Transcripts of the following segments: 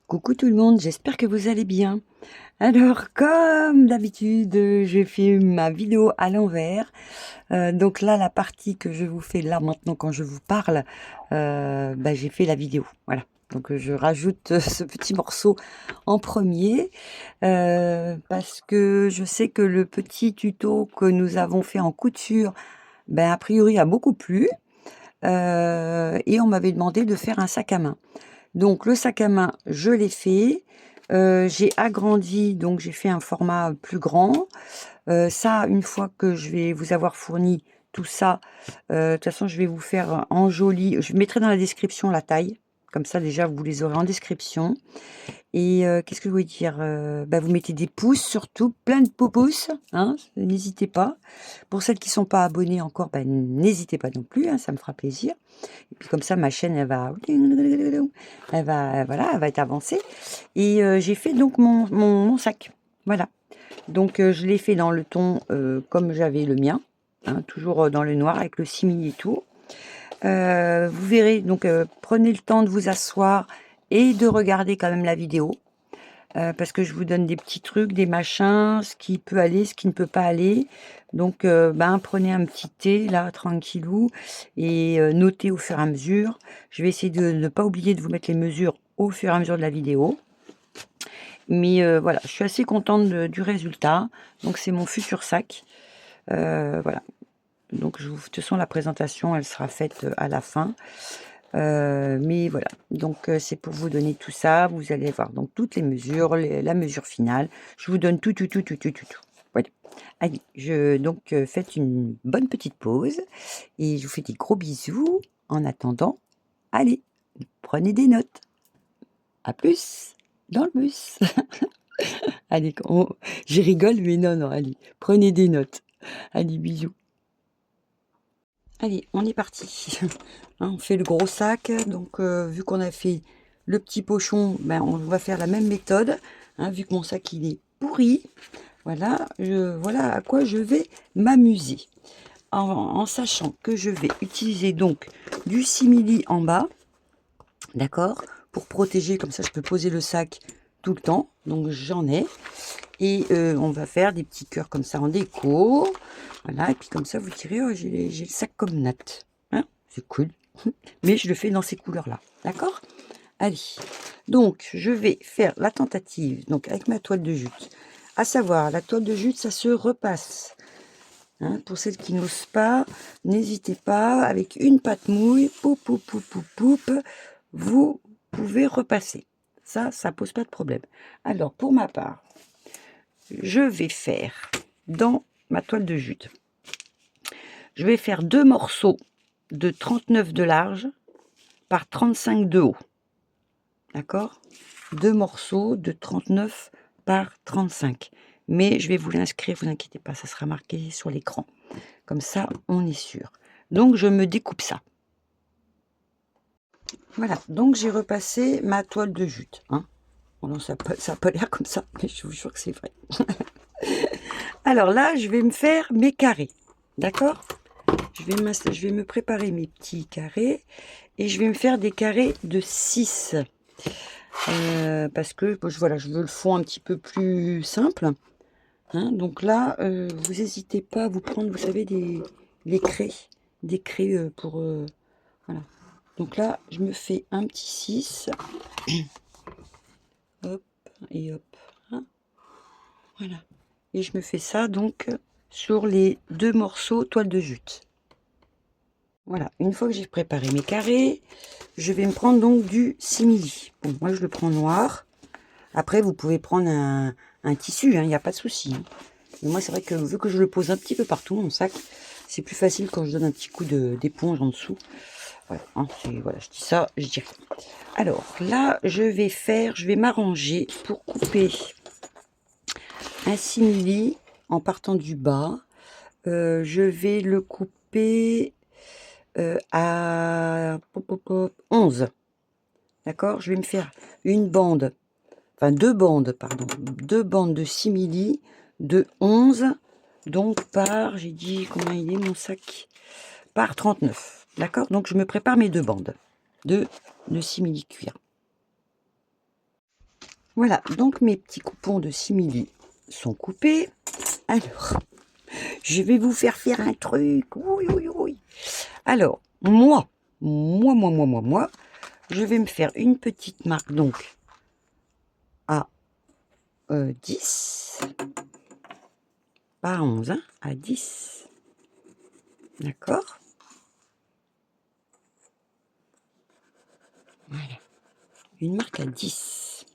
Coucou tout le monde, j'espère que vous allez bien. Alors, comme d'habitude, je fais ma vidéo à l'envers. Donc là, la partie que je vous fais là maintenant quand je vous parle, j'ai fait la vidéo. Voilà. Donc je rajoute ce petit morceau en premier parce que je sais que le petit tuto que nous avons fait en couture, a priori a beaucoup plu. Et on m'avait demandé de faire un sac à main. Donc le sac à main, je l'ai fait. J'ai agrandi, donc j'ai fait un format plus grand. Ça, une fois que je vais vous avoir fourni tout ça, de toute façon, je vais vous faire en joli. Je mettrai dans la description la taille. Comme ça, déjà, vous les aurez en description. Et qu'est-ce que je voulais dire? Vous mettez des pouces surtout, plein de pouces, hein, n'hésitez pas. Pour celles qui sont pas abonnées encore, n'hésitez pas non plus, hein, ça me fera plaisir. Et puis comme ça, ma chaîne, voilà, elle va être avancée. Et j'ai fait donc mon sac, voilà. Donc je l'ai fait dans le ton comme j'avais le mien, hein, toujours dans le noir avec le simili et tout. Vous verrez, donc prenez le temps de vous asseoir et de regarder quand même la vidéo. Parce que je vous donne des petits trucs, des machins, ce qui peut aller, ce qui ne peut pas aller. Donc, prenez un petit thé, là, tranquillou, et notez au fur et à mesure. Je vais essayer de ne pas oublier de vous mettre les mesures au fur et à mesure de la vidéo. Mais voilà, je suis assez contente du résultat. Donc, c'est mon futur sac. Voilà. Donc, de toute façon, la présentation, elle sera faite à la fin. Mais voilà, donc c'est pour vous donner tout ça. Vous allez voir donc toutes les mesures, la mesure finale. Je vous donne tout. Voilà. Allez, faites une bonne petite pause et je vous fais des gros bisous. En attendant, allez, prenez des notes. À plus dans le bus. Allez, je rigole, mais non, allez, prenez des notes. Allez, bisous. Allez, on est parti. Hein, on fait le gros sac. Donc, vu qu'on a fait le petit pochon, on va faire la même méthode. Hein, vu que mon sac, il est pourri. Voilà, voilà à quoi je vais m'amuser. En sachant que je vais utiliser donc du simili en bas. D'accord? Pour protéger, comme ça, je peux poser le sac tout le temps. Donc, j'en ai. Et on va faire des petits cœurs comme ça en déco. Voilà, et puis comme ça, vous direz, oh, j'ai le sac comme Nat. Hein, c'est cool. Mais je le fais dans ces couleurs-là. D'accord? Allez. Donc, je vais faire la tentative donc avec ma toile de jute. À savoir, la toile de jute, ça se repasse. Hein, pour celles qui n'osent pas, n'hésitez pas. Avec une pâte mouille, vous pouvez repasser. Ça pose pas de problème. Alors, pour ma part, je vais faire dans ma toile de jute, je vais faire 2 morceaux de 39 de large par 35 de haut. D'accord? 2 morceaux de 39 par 35. Mais je vais vous l'inscrire, vous inquiétez pas, ça sera marqué sur l'écran. Comme ça, on est sûr. Donc, je me découpe ça. Voilà, donc j'ai repassé ma toile de jute. Hein. Bon, non, ça n'a pas l'air comme ça, mais je vous jure que c'est vrai. Alors là, je vais me faire mes carrés. D'accord? Je vais me préparer mes petits carrés et je vais me faire des carrés de 6. Parce que voilà, je veux le fond un petit peu plus simple. Hein, donc là, vous n'hésitez pas à vous prendre, vous savez, des craies pour... voilà. Donc là, je me fais un petit 6. Hop, et hop. Hein, voilà. Et je me fais ça, donc, sur les 2 morceaux toile de jute. Voilà, une fois que j'ai préparé mes carrés, je vais me prendre donc du simili. Bon, moi je le prends noir. Après, vous pouvez prendre un tissu, il n'y a pas de souci. Hein. Mais moi, c'est vrai que vu que je le pose un petit peu partout, mon sac, c'est plus facile quand je donne un petit coup d'éponge en dessous. Voilà, hein, voilà, je dis ça, je dis rien. Alors là, je vais m'arranger pour couper un simili en partant du bas. Je vais le couper à 11. D'accord? Je vais me faire une bande, enfin 2 bandes, pardon, 2 bandes de simili de 11, donc par, j'ai dit, combien il est mon sac? Par 39. D'accord? Donc je me prépare mes 2 bandes de simili cuir. Voilà, donc mes petits coupons de simili sont coupés. Alors, je vais vous faire un truc. Oui, oui, oui. Alors, moi, je vais me faire une petite marque, donc, à 10. Pas 11, hein, à 10. D'accord? Voilà. Une marque à 10.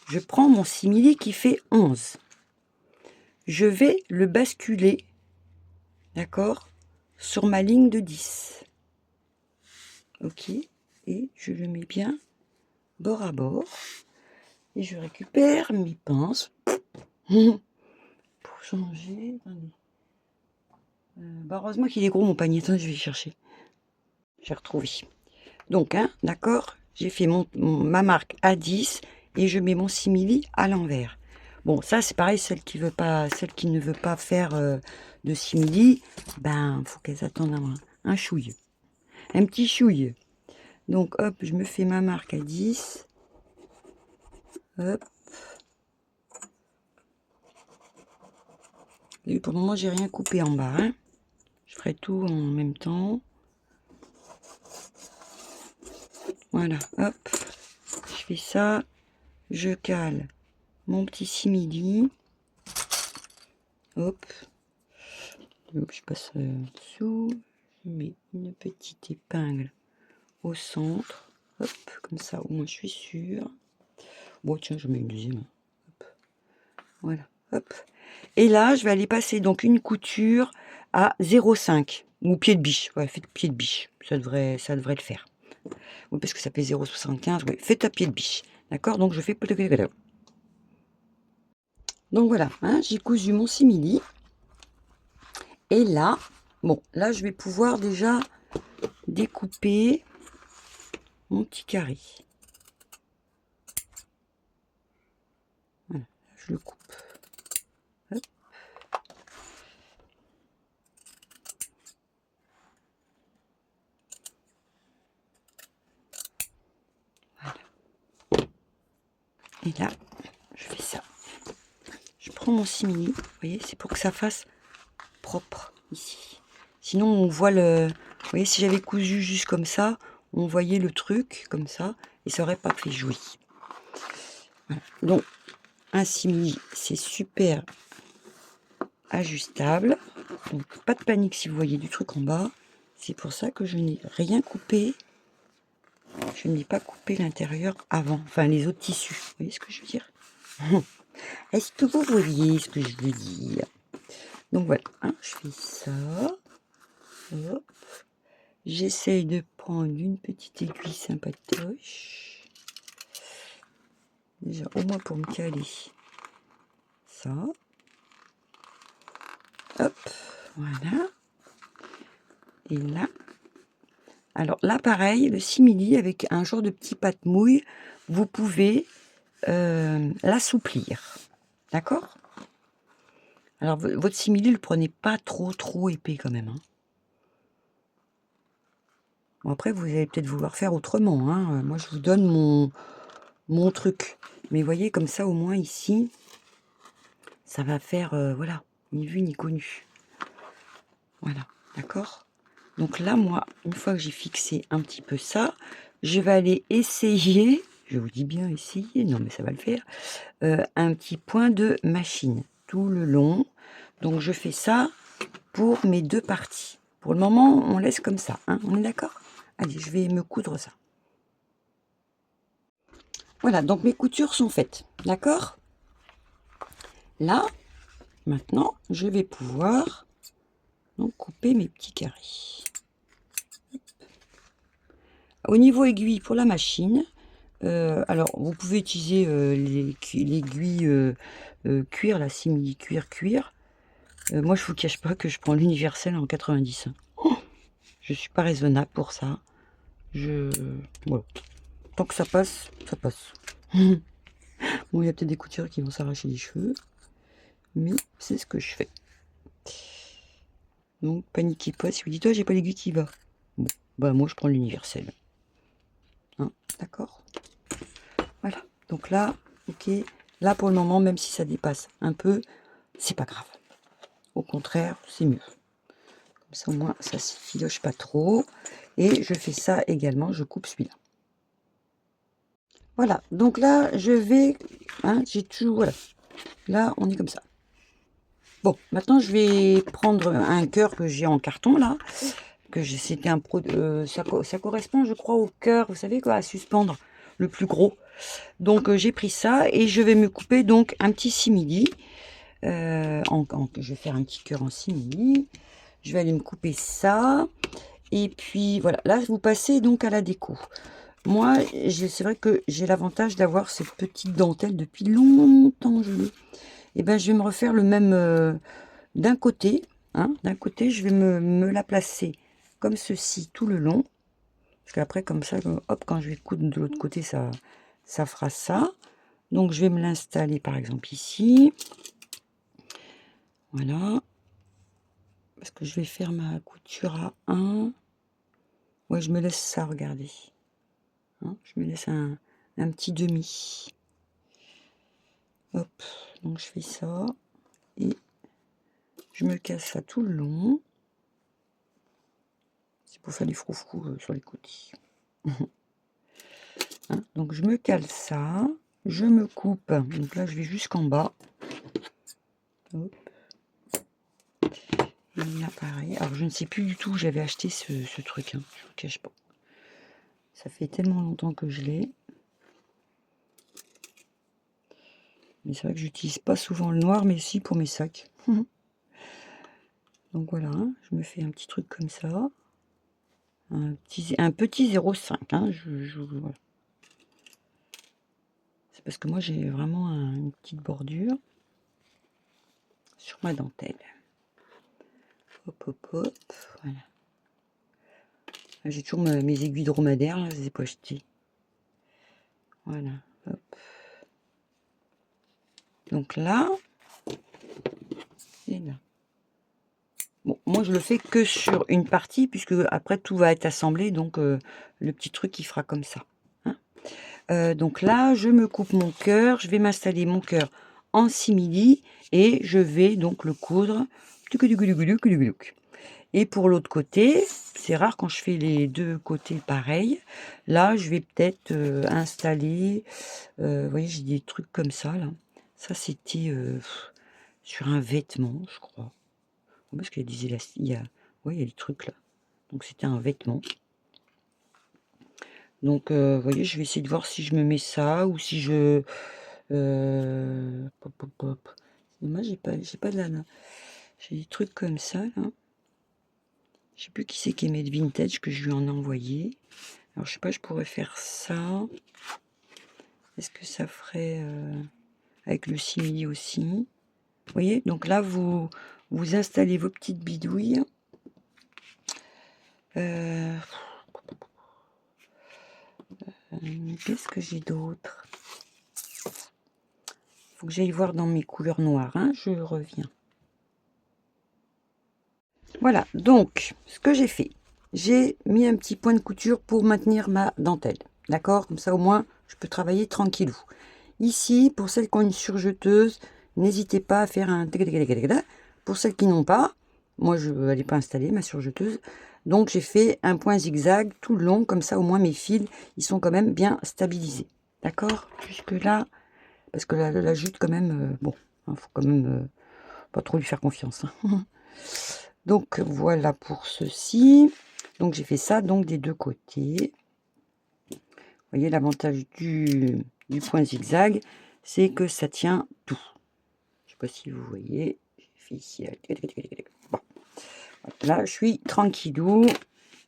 Je prends mon simili qui fait 11. Je vais le basculer, d'accord, sur ma ligne de 10. Ok, et je le mets bien bord à bord. Et je récupère mes pinces pour changer. Heureusement qu'il est gros mon panier. Attends, je vais y chercher. J'ai retrouvé. Donc, hein, d'accord, j'ai fait ma marque à 10 et je mets mon simili à l'envers. Bon, ça c'est pareil, celle qui ne veut pas faire de simili, ben faut qu'elles attendent un chouille. Un petit chouille. Donc hop, je me fais ma marque à 10. Hop. Et pour le moment, j'ai rien coupé en bas. Hein. Je ferai tout en même temps. Voilà, hop. Je fais ça. Je cale mon petit simili. Hop. Hop, je passe dessous. Je mets une petite épingle au centre. Hop, comme ça, au moins je suis sûre. Bon, tiens, je mets une deuxième. Hop. Voilà, hop. Et là, je vais aller passer donc une couture à 0,5 ou pied de biche. Ouais, faites pied de biche. Ça devrait le faire. Oui, parce que ça fait 0,75. Oui, faites à pied de biche. D'accord? Donc, je fais... Donc, voilà. Hein, j'ai cousu mon simili. Et là, bon, là, je vais pouvoir déjà découper mon petit carré. Voilà, je le coupe. Hop. Voilà. Et là, je fais ça. Je prends mon simili. Vous voyez, c'est pour que ça fasse propre ici. Sinon, on voit le... Vous voyez, si j'avais cousu juste comme ça, on voyait le truc comme ça et ça aurait pas fait joli. Voilà. Donc, un simili, c'est super ajustable. Donc, pas de panique si vous voyez du truc en bas. C'est pour ça que je n'ai rien coupé. Je n'ai pas coupé l'intérieur avant. Enfin, les autres tissus. Vous voyez ce que je veux dire? Est-ce que vous voyez ce que je veux dire? Donc, voilà. Hein, je fais ça. Hop. J'essaye de prendre une petite aiguille sympatoche. Déjà, au moins pour me caler ça. Hop, voilà. Et là. Alors là, pareil, le simili avec un genre de petit pâte mouille, vous pouvez l'assouplir. D'accord? Alors, votre simili, ne le prenez pas trop épais quand même. Hein. Bon, après, vous allez peut-être vouloir faire autrement. Hein. Moi, je vous donne mon truc. Mais voyez, comme ça, au moins ici, ça va faire, voilà, ni vu ni connu. Voilà, d'accord? Donc là, moi, une fois que j'ai fixé un petit peu ça, je vais aller essayer, je vous dis bien essayer, non mais ça va le faire, un petit point de machine tout le long. Donc je fais ça pour mes deux parties. Pour le moment, on laisse comme ça, hein, on est d'accord? Allez, je vais me coudre ça. Voilà, donc mes coutures sont faites, d'accord? Là, maintenant, je vais pouvoir donc couper mes petits carrés. Au niveau aiguille pour la machine, alors vous pouvez utiliser l'aiguille cuir, la simili cuir. Moi, je vous cache pas que je prends l'universel en 90. Oh, je suis pas raisonnable pour ça. Voilà. Tant que ça passe, ça passe. Bon, il y a peut-être des coutures qui vont s'arracher les cheveux, mais c'est ce que je fais. Donc, paniquez pas. Si vous dites, toi, j'ai pas l'aiguille qui va. Bon, bah moi, je prends l'universel. Hein, d'accord? Voilà. Donc, Donc là, ok, là pour le moment, même si ça dépasse un peu, c'est pas grave. Au contraire, c'est mieux. Comme ça, au moins, ça se filoche pas trop. Et je fais ça également, je coupe celui-là. Voilà, donc là, je vais... Hein, j'ai toujours... Voilà. Là, on est comme ça. Bon, maintenant, je vais prendre un cœur que j'ai en carton, là. C'était un ça correspond, je crois, au cœur, vous savez quoi, à suspendre, le plus gros. Donc, j'ai pris ça et je vais me couper donc un petit simili. Je vais faire un petit cœur en simili. Je vais aller me couper ça. Et puis, voilà. Là, vous passez donc à la déco. Moi, c'est vrai que j'ai l'avantage d'avoir cette petite dentelle depuis longtemps. Et ben, je vais me refaire le même d'un côté. Hein, d'un côté, je vais me la placer comme ceci tout le long. Parce qu'après, comme ça, hop, quand je vais coudre de l'autre côté, ça fera ça. Donc, je vais me l'installer, par exemple, ici. Voilà. Parce que je vais faire ma couture à 1. Ouais, je me laisse ça, regardez. Hein, je me laisse un petit demi. Hop, donc je fais ça. Et je me casse ça tout le long. C'est pour faire des froufrous sur les côtés. Hein, donc je me cale ça. Je me coupe. Donc là, je vais jusqu'en bas. Hop. Et là, pareil. Alors, je ne sais plus du tout où j'avais acheté ce truc. Hein. Je vous cache pas. Ça fait tellement longtemps que je l'ai. Mais c'est vrai que j'utilise pas souvent le noir, mais si pour mes sacs. Donc voilà, hein, je me fais un petit truc comme ça. Un petit 0,5. Hein, voilà. C'est parce que moi j'ai vraiment une petite bordure sur ma dentelle. Hop, hop, hop. Voilà. J'ai toujours mes aiguilles dromadaires, là, je les ai pas achetées. Voilà, hop. Donc là, et là. Bon, moi je le fais que sur une partie, puisque après tout va être assemblé, donc le petit truc il fera comme ça. Hein. Donc là, je me coupe mon cœur, je vais m'installer mon cœur en simili, et je vais donc le coudre. Et pour l'autre côté, c'est rare quand je fais les deux côtés pareils. Là, je vais peut-être installer, vous voyez, j'ai des trucs comme ça, là. Ça, c'était sur un vêtement, je crois. Parce qu'il y a des élastiques, ouais, il y a des trucs là. Donc, c'était un vêtement. Donc, vous voyez, je vais essayer de voir si je me mets ça ou si je... Pop, pop, pop. Moi, j'ai pas de la... J'ai des trucs comme ça, là. Je sais plus qui c'est qui aimait de vintage que je lui en ai envoyé. Alors, je sais pas, je pourrais faire ça. Est-ce que ça ferait avec le simili aussi? Vous voyez, donc là, vous installez vos petites bidouilles. Qu'est-ce que j'ai d'autre? Faut que j'aille voir dans mes couleurs noires. Hein, je reviens. Voilà, donc, ce que j'ai fait, j'ai mis un petit point de couture pour maintenir ma dentelle. D'accord? Comme ça, au moins, je peux travailler tranquillou. Ici, pour celles qui ont une surjeteuse, n'hésitez pas à faire un... Pour celles qui n'ont pas, moi, je ne l'ai pas installée, ma surjeteuse. Donc, j'ai fait un point zigzag tout le long. Comme ça, au moins, mes fils, ils sont quand même bien stabilisés. D'accord? Jusque là, parce que la jute, quand même, bon, il faut quand même pas trop lui faire confiance. Hein. Donc voilà pour ceci. Donc j'ai fait ça donc des deux côtés. Vous voyez, l'avantage du point zigzag, c'est que ça tient tout. Je sais pas si vous voyez. J'ai fait ici. Bon. Là, je suis tranquillou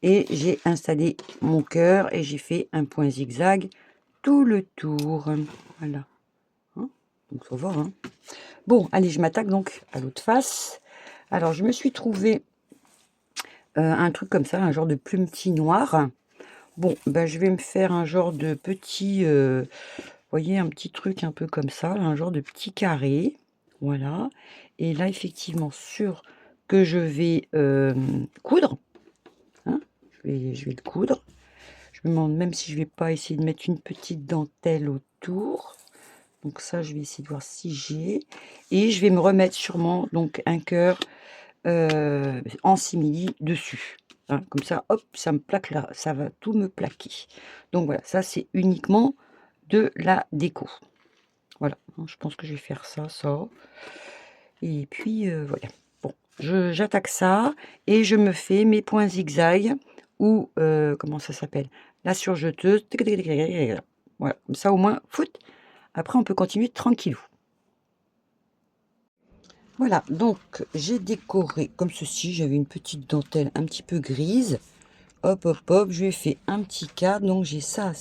et j'ai installé mon cœur et j'ai fait un point zigzag tout le tour. Voilà. Hein, donc ça va. Hein. Bon, allez, je m'attaque donc à l'autre face. Alors, je me suis trouvé un truc comme ça, un genre de plumetis noir. Bon, ben, je vais me faire un genre de petit, vous voyez, un petit truc un peu comme ça, un genre de petit carré. Voilà. Et là, effectivement, sur que je vais coudre, hein, je vais le coudre. Je me demande même si je vais pas essayer de mettre une petite dentelle autour. Donc ça, je vais essayer de voir si j'ai. Et je vais me remettre sûrement donc un cœur en simili dessus. Hein, comme ça, hop, ça me plaque là, ça va tout me plaquer. Donc voilà, ça c'est uniquement de la déco. Voilà, je pense que je vais faire ça. Et puis voilà. Bon, j'attaque ça et je me fais mes points zigzag ou comment ça s'appelle? La surjeteuse. Voilà, comme ça au moins, foot. Après, on peut continuer tranquillou. Voilà, donc j'ai décoré comme ceci. J'avais une petite dentelle un petit peu grise. Hop, hop, hop, je lui ai fait un petit cadre. Donc j'ai ça.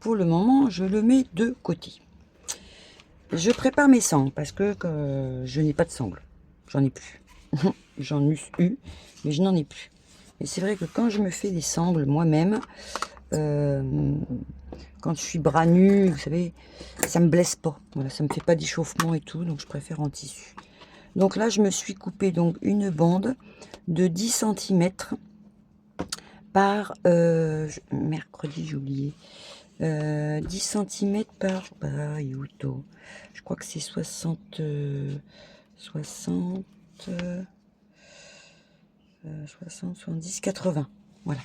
Pour le moment, je le mets de côté. Je prépare mes sangles parce que je n'ai pas de sangles. J'en ai plus. J'en ai eu, mais je n'en ai plus. Et c'est vrai que quand je me fais des sangles moi-même, quand je suis bras nus, vous savez, ça me blesse pas. Voilà, ça me fait pas d'échauffement et tout, donc je préfère en tissu. Donc là, je me suis coupé donc une bande de 10 cm par mercredi, j'ai oublié. 10 cm par Yuto. Je crois que c'est 60 60 70, 80. Voilà.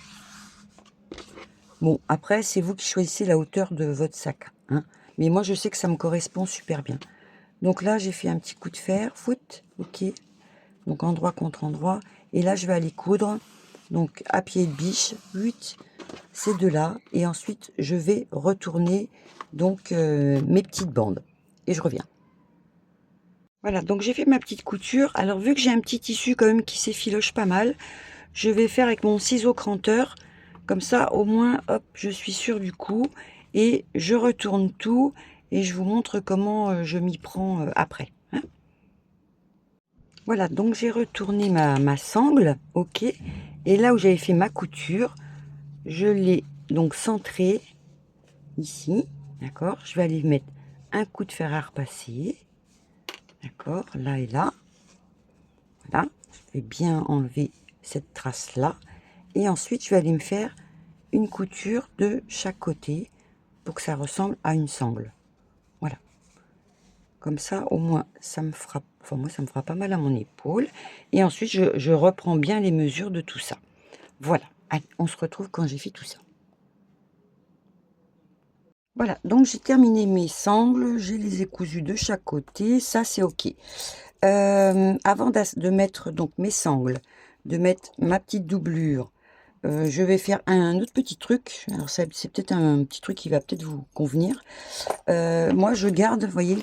Bon, après, c'est vous qui choisissez la hauteur de votre sac. Hein. Mais moi, je sais que ça me correspond super bien. Donc là, j'ai fait un petit coup de fer, foot, ok. Donc endroit contre endroit. Et là, je vais aller coudre. Donc à pied de biche, 8, ces deux-là. Et ensuite, je vais retourner donc mes petites bandes. Et je reviens. Voilà, donc j'ai fait ma petite couture. Alors vu que j'ai un petit tissu quand même qui s'effiloche pas mal, je vais faire avec mon ciseau cranteur. Comme ça, au moins, hop, je suis sûre du coup. Et je retourne tout et je vous montre comment je m'y prends après. Hein. Voilà, donc j'ai retourné ma sangle, ok. Et là où j'avais fait ma couture, je l'ai donc centrée ici, d'accord. Je vais aller mettre un coup de fer à repasser, d'accord, là et là. Voilà, je vais bien enlever cette trace là. Et ensuite, je vais aller me faire une couture de chaque côté pour que ça ressemble à une sangle. Voilà. Comme ça, au moins, ça me fera, enfin moi, ça me fera pas mal à mon épaule. Et ensuite, je reprends bien les mesures de tout ça. Voilà. Allez, on se retrouve quand j'ai fait tout ça. Voilà, donc j'ai terminé mes sangles, je les ai cousues de chaque côté, ça c'est ok. Avant de mettre donc mes sangles, de mettre ma petite doublure, je vais faire un autre petit truc. Alors c'est peut-être un petit truc qui va peut-être vous convenir. Moi je garde, vous voyez,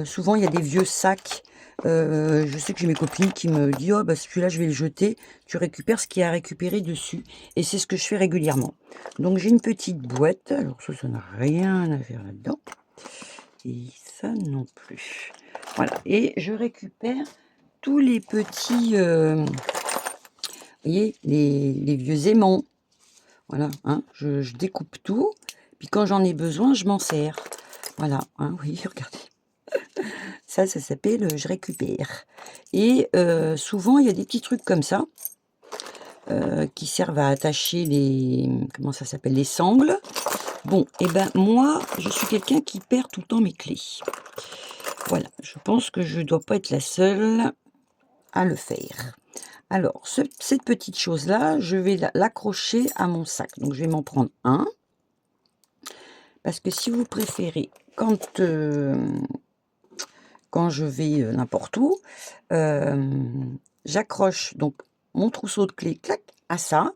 souvent il y a des vieux sacs. Je sais que j'ai mes copines qui me disent oh bah celui-là je vais le jeter, tu récupères ce qu'il y a à récupérer dessus, et c'est ce que je fais régulièrement. Donc j'ai une petite boîte, alors ça n'a rien à faire là-dedans, et ça non plus. Voilà, et je récupère tous les petits vous voyez, les vieux aimants. Voilà, hein, je découpe tout, puis quand j'en ai besoin je m'en sers. Voilà, hein, oui, regardez. Ça s'appelle je récupère. Et souvent, il y a des petits trucs comme ça qui servent à attacher les, comment ça s'appelle, les sangles. Bon, et ben moi, je suis quelqu'un qui perd tout le temps mes clés. Voilà, je pense que je ne dois pas être la seule à le faire. Alors, cette petite chose-là, je vais l'accrocher à mon sac. Donc, je vais m'en prendre un. Parce que si vous préférez, quand je vais n'importe où, j'accroche donc mon trousseau de clés, clac, à ça.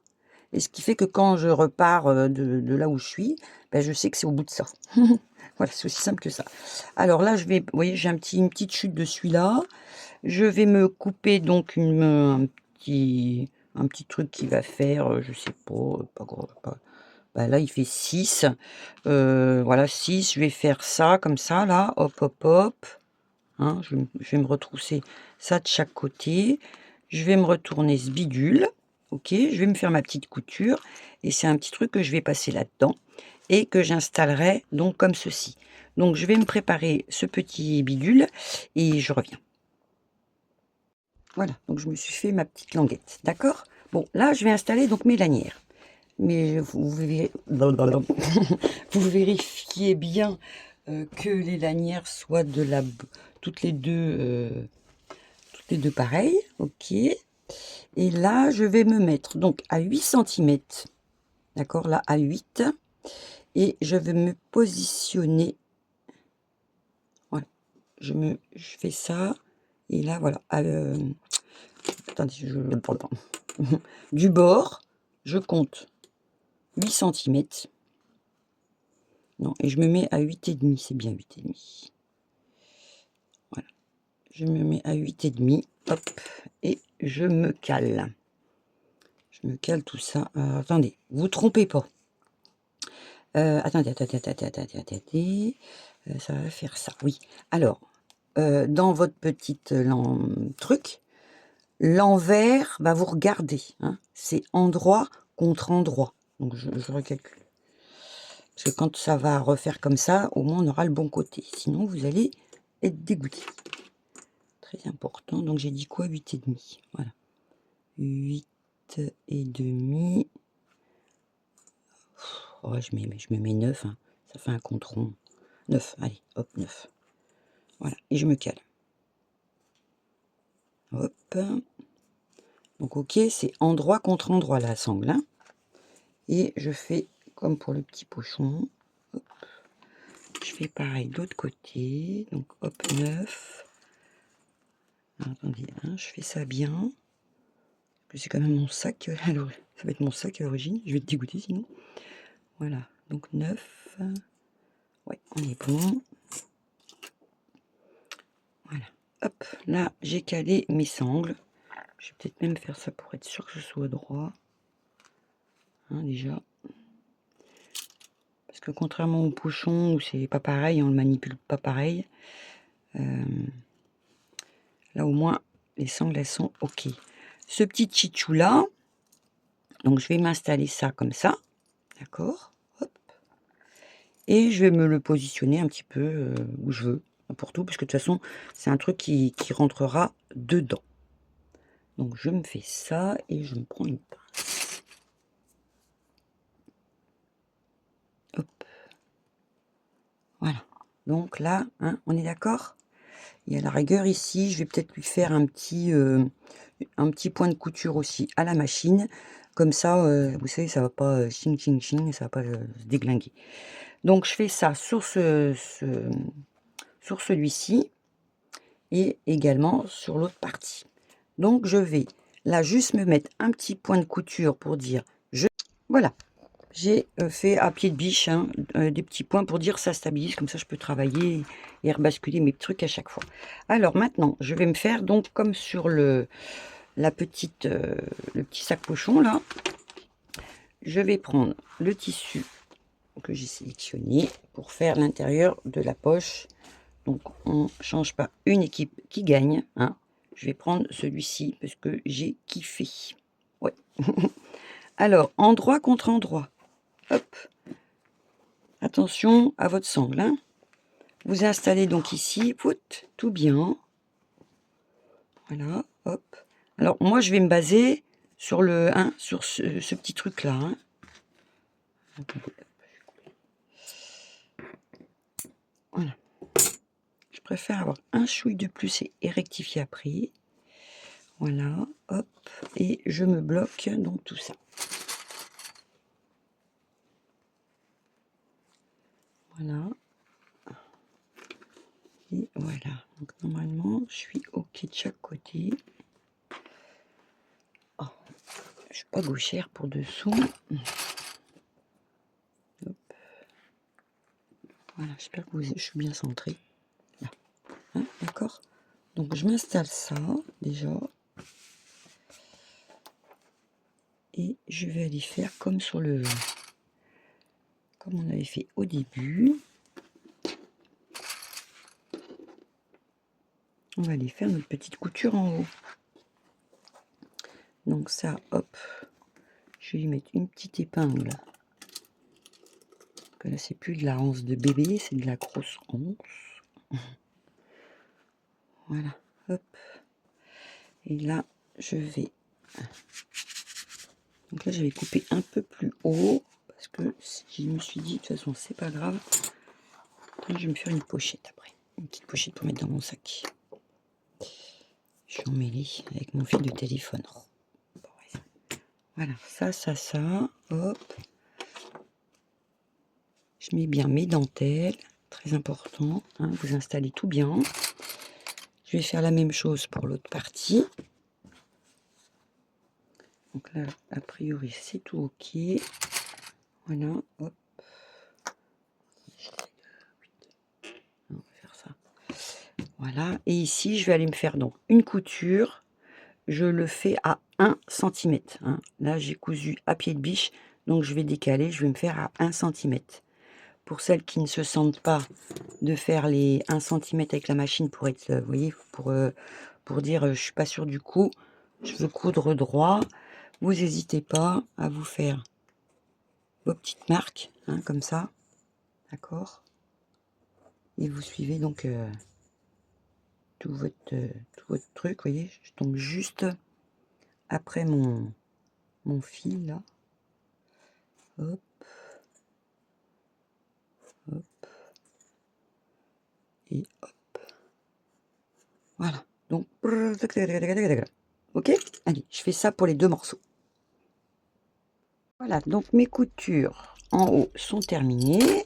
Et ce qui fait que quand je repars de là où je suis, ben, je sais que c'est au bout de ça. Voilà, c'est aussi simple que ça. Alors là, je vais, vous voyez, j'ai une petite chute de celui-là. Je vais me couper donc un petit truc qui va faire, je sais pas gros. Ben là, il fait 6. Voilà, 6. Je vais faire ça, comme ça, là. Hop, hop, hop. Hein, je vais me retrousser ça de chaque côté. Je vais me retourner ce bidule. Ok, je vais me faire ma petite couture. Et c'est un petit truc que je vais passer là-dedans. Et que j'installerai donc comme ceci. Donc je vais me préparer ce petit bidule. Et je reviens. Voilà, donc je me suis fait ma petite languette. D'accord. Bon, là, je vais installer donc mes lanières. Mais vous vérifiez bien que les lanières soient de la toutes les deux pareilles. Ok. Et là, je vais me mettre donc à 8 centimètres. D'accord, là à 8. Et je vais me positionner. Voilà. Je fais ça. Et là, voilà. Attendez, du bord, je compte 8 centimètres. Non, et je me mets à 8,5, c'est bien 8,5. Voilà. Je me mets à 8,5. Hop. Et je me cale. Je me cale tout ça. Alors, attendez, vous trompez pas. Attendez. Ça va faire ça, oui. Alors, dans votre petite truc, l'envers, bah, vous regardez. Hein, c'est endroit contre endroit. Donc, je recalcule. Parce que quand ça va refaire comme ça, au moins on aura le bon côté. Sinon, vous allez être dégoûté. Très important. Donc, j'ai dit quoi? 8,5. Voilà. 8,5. Oh, je me mets 9. Hein. Ça fait un compte rond. 9. Allez, hop, 9. Voilà. Et je me cale. Hop. Donc, ok, c'est endroit contre endroit, la sangle. Hein. Et je fais comme pour le petit pochon. Hop. Je fais pareil de l'autre côté. Donc, hop, 9. Attendez, hein, je fais ça bien. C'est quand même mon sac. Alors, ça va être mon sac à l'origine. Je vais te dégoûter sinon. Voilà, donc 9. Ouais, on est bon. Voilà. Hop, là, j'ai calé mes sangles. Je vais peut-être même faire ça pour être sûr que je sois droit. Hein, déjà. Parce que contrairement au pochon, où c'est pas pareil, on le manipule pas pareil. Là, au moins, les sangles, elles sont OK. Ce petit chichou là, donc je vais m'installer ça comme ça. D'accord. Hop. Et je vais me le positionner un petit peu où je veux. Pour tout, parce que de toute façon, c'est un truc qui rentrera dedans. Donc, je me fais ça et je me prends une pince. Hop. Voilà. Donc là, hein, on est d'accord? Et à la rigueur, ici, je vais peut-être lui faire un petit point de couture aussi à la machine. Comme ça, vous savez, ça va pas ching, ching, ching, ça va pas se déglinguer. Donc, je fais ça sur sur celui-ci et également sur l'autre partie. Donc, je vais là juste me mettre un petit point de couture pour dire voilà, j'ai fait à pied de biche hein, des petits points pour dire ça stabilise, comme ça je peux travailler et rebasculer mes trucs à chaque fois. Alors maintenant, je vais me faire donc comme sur le petit sac pochon là, je vais prendre le tissu que j'ai sélectionné pour faire l'intérieur de la poche. Donc on ne change pas une équipe qui gagne. Hein. Je vais prendre celui-ci parce que j'ai kiffé. Ouais. Alors, endroit contre endroit. Hop. Attention à votre sangle. Hein. Vous installez donc ici, tout bien. Voilà, hop. Alors, moi, je vais me baser sur sur ce petit truc-là. Hein. Voilà. Je préfère avoir un chouille de plus et rectifier après. Voilà, hop. Et je me bloque donc tout ça. Voilà. Et voilà. Donc, normalement, je suis OK de chaque côté. Oh, je suis pas gauchère pour dessous. Hop. Voilà, j'espère que je suis bien centrée. Là. Hein, d'accord. Donc, je m'installe ça, déjà. Et je vais aller faire comme comme on avait fait au début. On va aller faire notre petite couture en haut. Donc ça, hop, je vais y mettre une petite épingle. Que là, c'est plus de la anse de bébé, c'est de la grosse anse. Voilà, hop. Et là, je vais... Donc là, j'avais coupé un peu plus haut, parce que je me suis dit, de toute façon, c'est pas grave. Je vais me faire une pochette après. Une petite pochette pour mettre dans mon sac. Je suis emmêlée avec mon fil de téléphone. Bon, voilà, ça. Hop. Je mets bien mes dentelles. Très important. Hein, vous installez tout bien. Je vais faire la même chose pour l'autre partie. Donc là, a priori, c'est tout ok. Voilà, hop. On va faire ça. Voilà, et ici, je vais aller me faire donc une couture. Je le fais à 1 cm. Hein. Là, j'ai cousu à pied de biche, donc je vais décaler, je vais me faire à 1 cm. Pour celles qui ne se sentent pas de faire les 1 cm avec la machine pour être, vous voyez, pour dire je suis pas sûre du coup, je veux coudre droit, vous n'hésitez pas à vous faire vos petites marques, hein, comme ça, d'accord? Et vous suivez donc tout votre truc, vous voyez, je tombe juste après mon fil là. Hop, hop, et hop. Voilà. Donc, ok? Allez, je fais ça pour les deux morceaux. Voilà, donc mes coutures en haut sont terminées.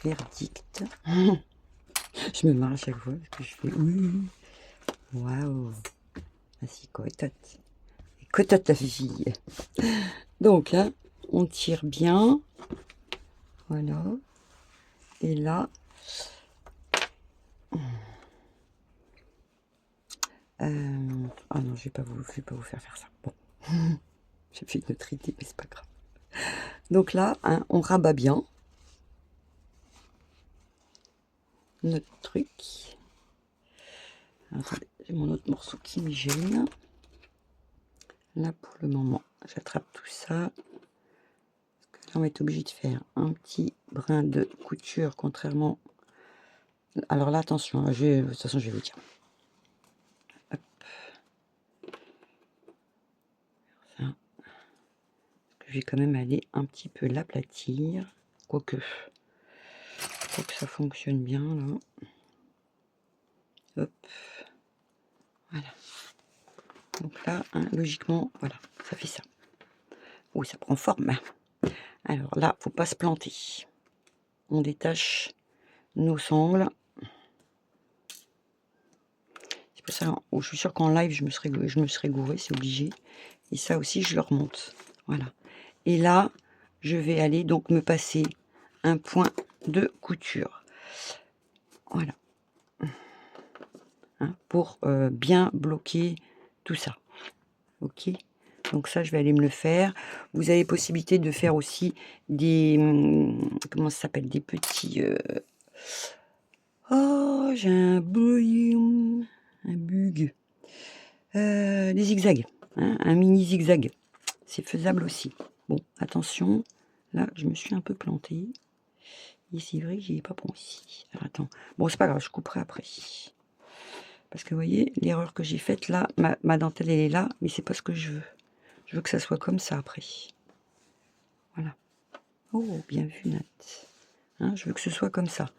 Verdict. Je me marre à chaque fois parce que je fais oui. Waouh. Vas-y, cotote. Cotote la fille. Donc là, on tire bien. Voilà. Et là, ah non, je vais pas vous faire ça. Bon, j'ai fait une autre idée, mais c'est pas grave. Donc là, hein, on rabat bien notre truc. Attendez, j'ai mon autre morceau qui me gêne. Là, pour le moment, j'attrape tout ça. Parce que là, on va être obligé de faire un petit brin de couture, contrairement. Alors là, attention, de toute façon, je vais vous dire. Hop. Ça. Je vais quand même aller un petit peu l'aplatir. Quoique ça fonctionne bien, là. Hop. Voilà. Donc là, hein, logiquement, voilà, ça fait ça. Oui, ça prend forme. Alors là, faut pas se planter. On détache nos sangles. C'est pour ça, oh, je suis sûre qu'en live, je me serais gourée, c'est obligé. Et ça aussi, je le remonte. Voilà. Et là, je vais aller donc me passer un point de couture. Voilà. Hein, pour bien bloquer tout ça. Ok. Donc ça, je vais aller me le faire. Vous avez possibilité de faire aussi des... comment ça s'appelle? Des petits... Oh, j'ai un bug. Des zigzags. Hein, un mini zigzag. C'est faisable aussi. Bon, attention. Là, je me suis un peu plantée. Et c'est vrai que j'y ai pas pensé. Alors, attends. Bon, c'est pas grave, je couperai après. Parce que vous voyez, l'erreur que j'ai faite, là, ma dentelle, elle est là, mais c'est pas ce que je veux. Je veux que ça soit comme ça après. Voilà. Oh, bien vu, Nat. Hein, je veux que ce soit comme ça.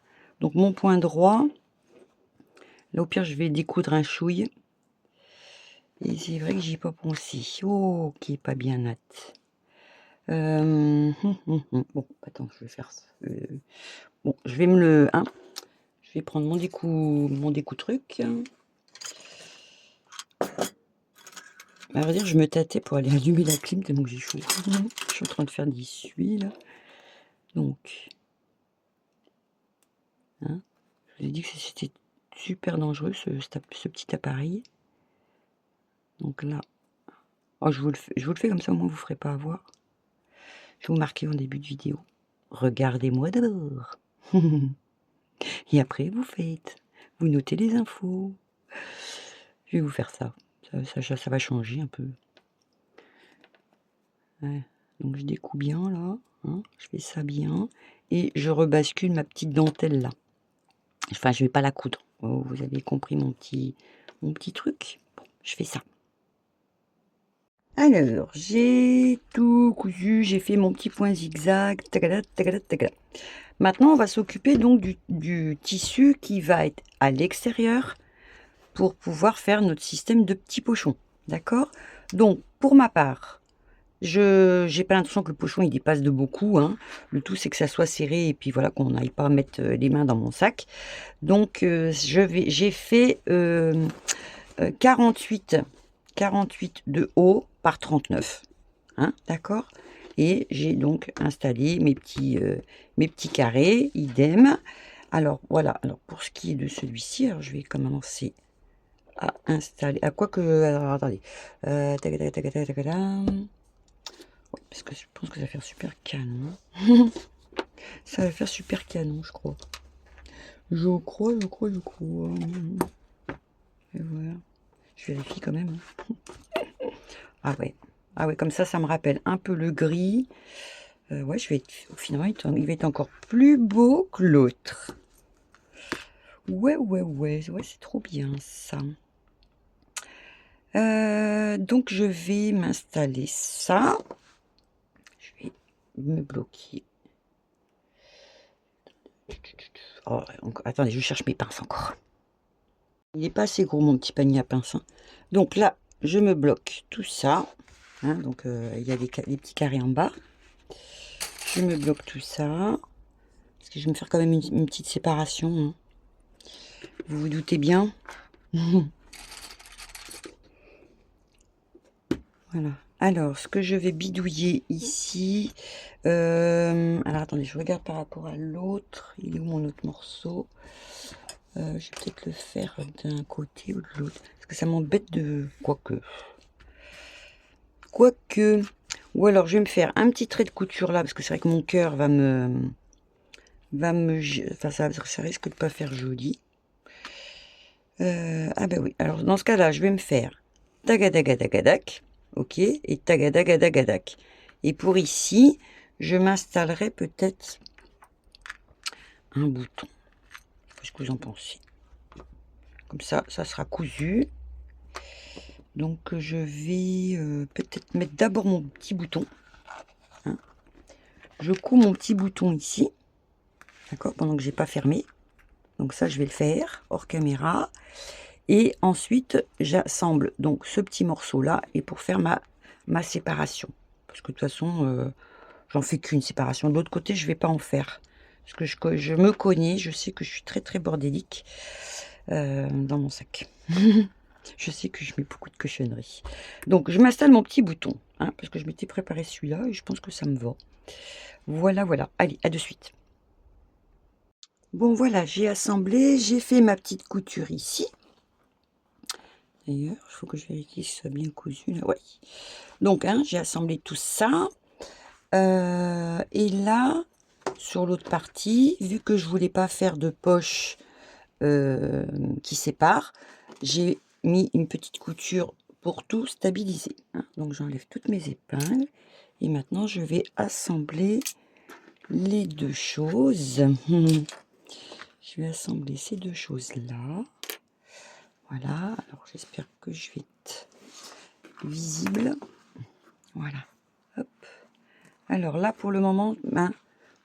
Donc, mon point droit, là, au pire, je vais découdre un chouille. Et c'est vrai que j'y ai pas pensé. Oh, qui est pas bien, Nat. Bon, attends, je vais faire ça. Bon, je vais me le... Hein, je vais prendre mon découp truc. À vrai dire, je me tâtais pour aller allumer la clim tellement que j'ai chaud. Je suis en train de faire des suies, là. Donc, hein, je vous ai dit que c'était super dangereux, ce petit appareil. Donc là, oh, je vous le fais comme ça, au moins vous ne ferez pas avoir. Je vais vous marquer en début de vidéo. Regardez-moi d'abord. Et après, vous faites. Vous notez les infos. Je vais vous faire ça. Ça va changer un peu. Ouais. Donc je découpe bien là. Hein, je fais ça bien. Et je rebascule ma petite dentelle là. Enfin, je vais pas la coudre. Oh, vous avez compris mon petit truc. Bon, je fais ça. Alors, j'ai tout cousu, j'ai fait mon petit point zigzag. Tagada, tagada, tagada. Maintenant, on va s'occuper donc du tissu qui va être à l'extérieur pour pouvoir faire notre système de petits pochons. D'accord? Donc, pour ma part, je n'ai pas l'impression que le pochon il dépasse de beaucoup. Hein. Le tout, c'est que ça soit serré et puis voilà, qu'on n'aille pas mettre les mains dans mon sac. Donc, j'ai fait 48 de haut par 39. Hein, d'accord? Et j'ai donc installé mes petits carrés, idem. Alors, voilà. Alors, pour ce qui est de celui-ci, alors je vais commencer à installer. À quoi que. Alors, attendez. Tac, tac, tac, tac, tac, tac. Ouais, parce que je pense que ça va faire super canon. Ça va faire super canon, je crois. Je crois. Et voilà. Je vérifie quand même. Ah ouais. Ah ouais, comme ça me rappelle un peu le gris. Ouais, au final, il va être encore plus beau que l'autre. Ouais, c'est trop bien ça. Donc, je vais m'installer ça. Je vais me bloquer. Oh, attendez, je cherche mes pinces encore. Il n'est pas assez gros mon petit panier à pinces. Hein. Donc là, je me bloque tout ça. Hein, donc, il y a les petits carrés en bas. Je me bloque tout ça. Parce que je vais me faire quand même une petite séparation. Hein. Vous vous doutez bien. Voilà. Alors, ce que je vais bidouiller ici. Alors, attendez, je regarde par rapport à l'autre. Il est où mon autre morceau? Je vais peut-être le faire d'un côté ou de l'autre. Parce que ça m'embête de... Quoique. Ou alors, je vais me faire un petit trait de couture là. Parce que c'est vrai que mon cœur enfin, ça risque de pas faire joli. Ah ben oui. Alors, dans ce cas-là, je vais me faire tagadagadagadak. Ok. Et tagadagadagadak. Et pour ici, je m'installerai peut-être un bouton. Qu'est-ce que vous en pensez? Comme ça sera cousu. Donc, je vais peut-être mettre d'abord mon petit bouton. Hein. Je couds mon petit bouton ici. D'accord? Pendant que j'ai pas fermé. Donc ça, je vais le faire hors caméra. Et ensuite, j'assemble donc ce petit morceau-là et pour faire ma séparation. Parce que de toute façon, j'en fais qu'une séparation. De l'autre côté, je vais pas en faire. Parce que je me connais, je sais que je suis très très bordélique dans mon sac. Je sais que je mets beaucoup de cochonneries. Donc, je m'installe mon petit bouton. Hein, parce que je m'étais préparé celui-là et je pense que ça me va. Voilà, voilà. Allez, à de suite. Bon, voilà, j'ai assemblé. J'ai fait ma petite couture ici. D'ailleurs, il faut que je vérifie si ça soit bien cousu. Là. Ouais. Donc, hein, j'ai assemblé tout ça. Et là, sur l'autre partie, vu que je voulais pas faire de poche qui sépare, j'ai mis une petite couture pour tout stabiliser. Hein. Donc, j'enlève toutes mes épingles. Et maintenant, je vais assembler les deux choses. Je vais assembler ces deux choses-là. Voilà, alors j'espère que je vais être visible. Voilà, hop. Alors là, pour le moment, hein,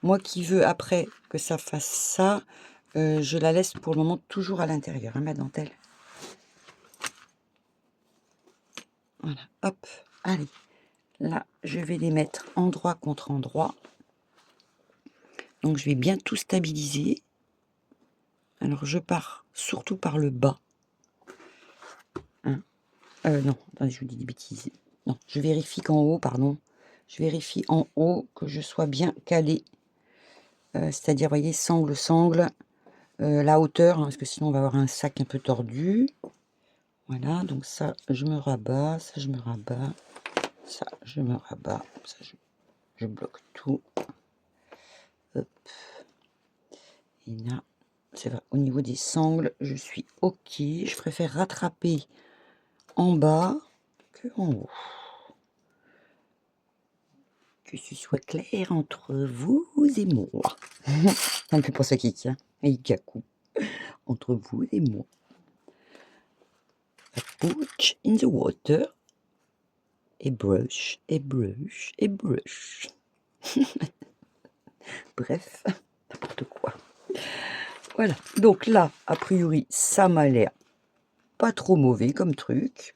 moi qui veux après que ça fasse ça, je la laisse pour le moment toujours à l'intérieur, hein, ma dentelle. Voilà, hop, allez. Là, je vais les mettre endroit contre endroit. Donc, je vais bien tout stabiliser. Alors, je pars surtout par le bas. Hein. Non, attendez, je vous dis des bêtises. Non, je vérifie qu'en haut, pardon. Je vérifie en haut que je sois bien calé. C'est-à-dire, vous voyez, sangle, la hauteur, hein, parce que sinon on va avoir un sac un peu tordu. Voilà, donc ça, je me rabats, ça, je me rabats, ça, je me rabats, ça, je bloque tout. Hop. Et là, c'est vrai, au niveau des sangles, je suis OK. Je préfère rattraper en bas que en haut. Que ce soit clair entre vous et moi. Ça me fait penser à Kiki, hein, et Ikaku. Entre vous et moi. A pooch in the water. et brush, et brush, et brush. Bref, n'importe quoi. Voilà, donc là, a priori, ça m'a l'air pas trop mauvais comme truc.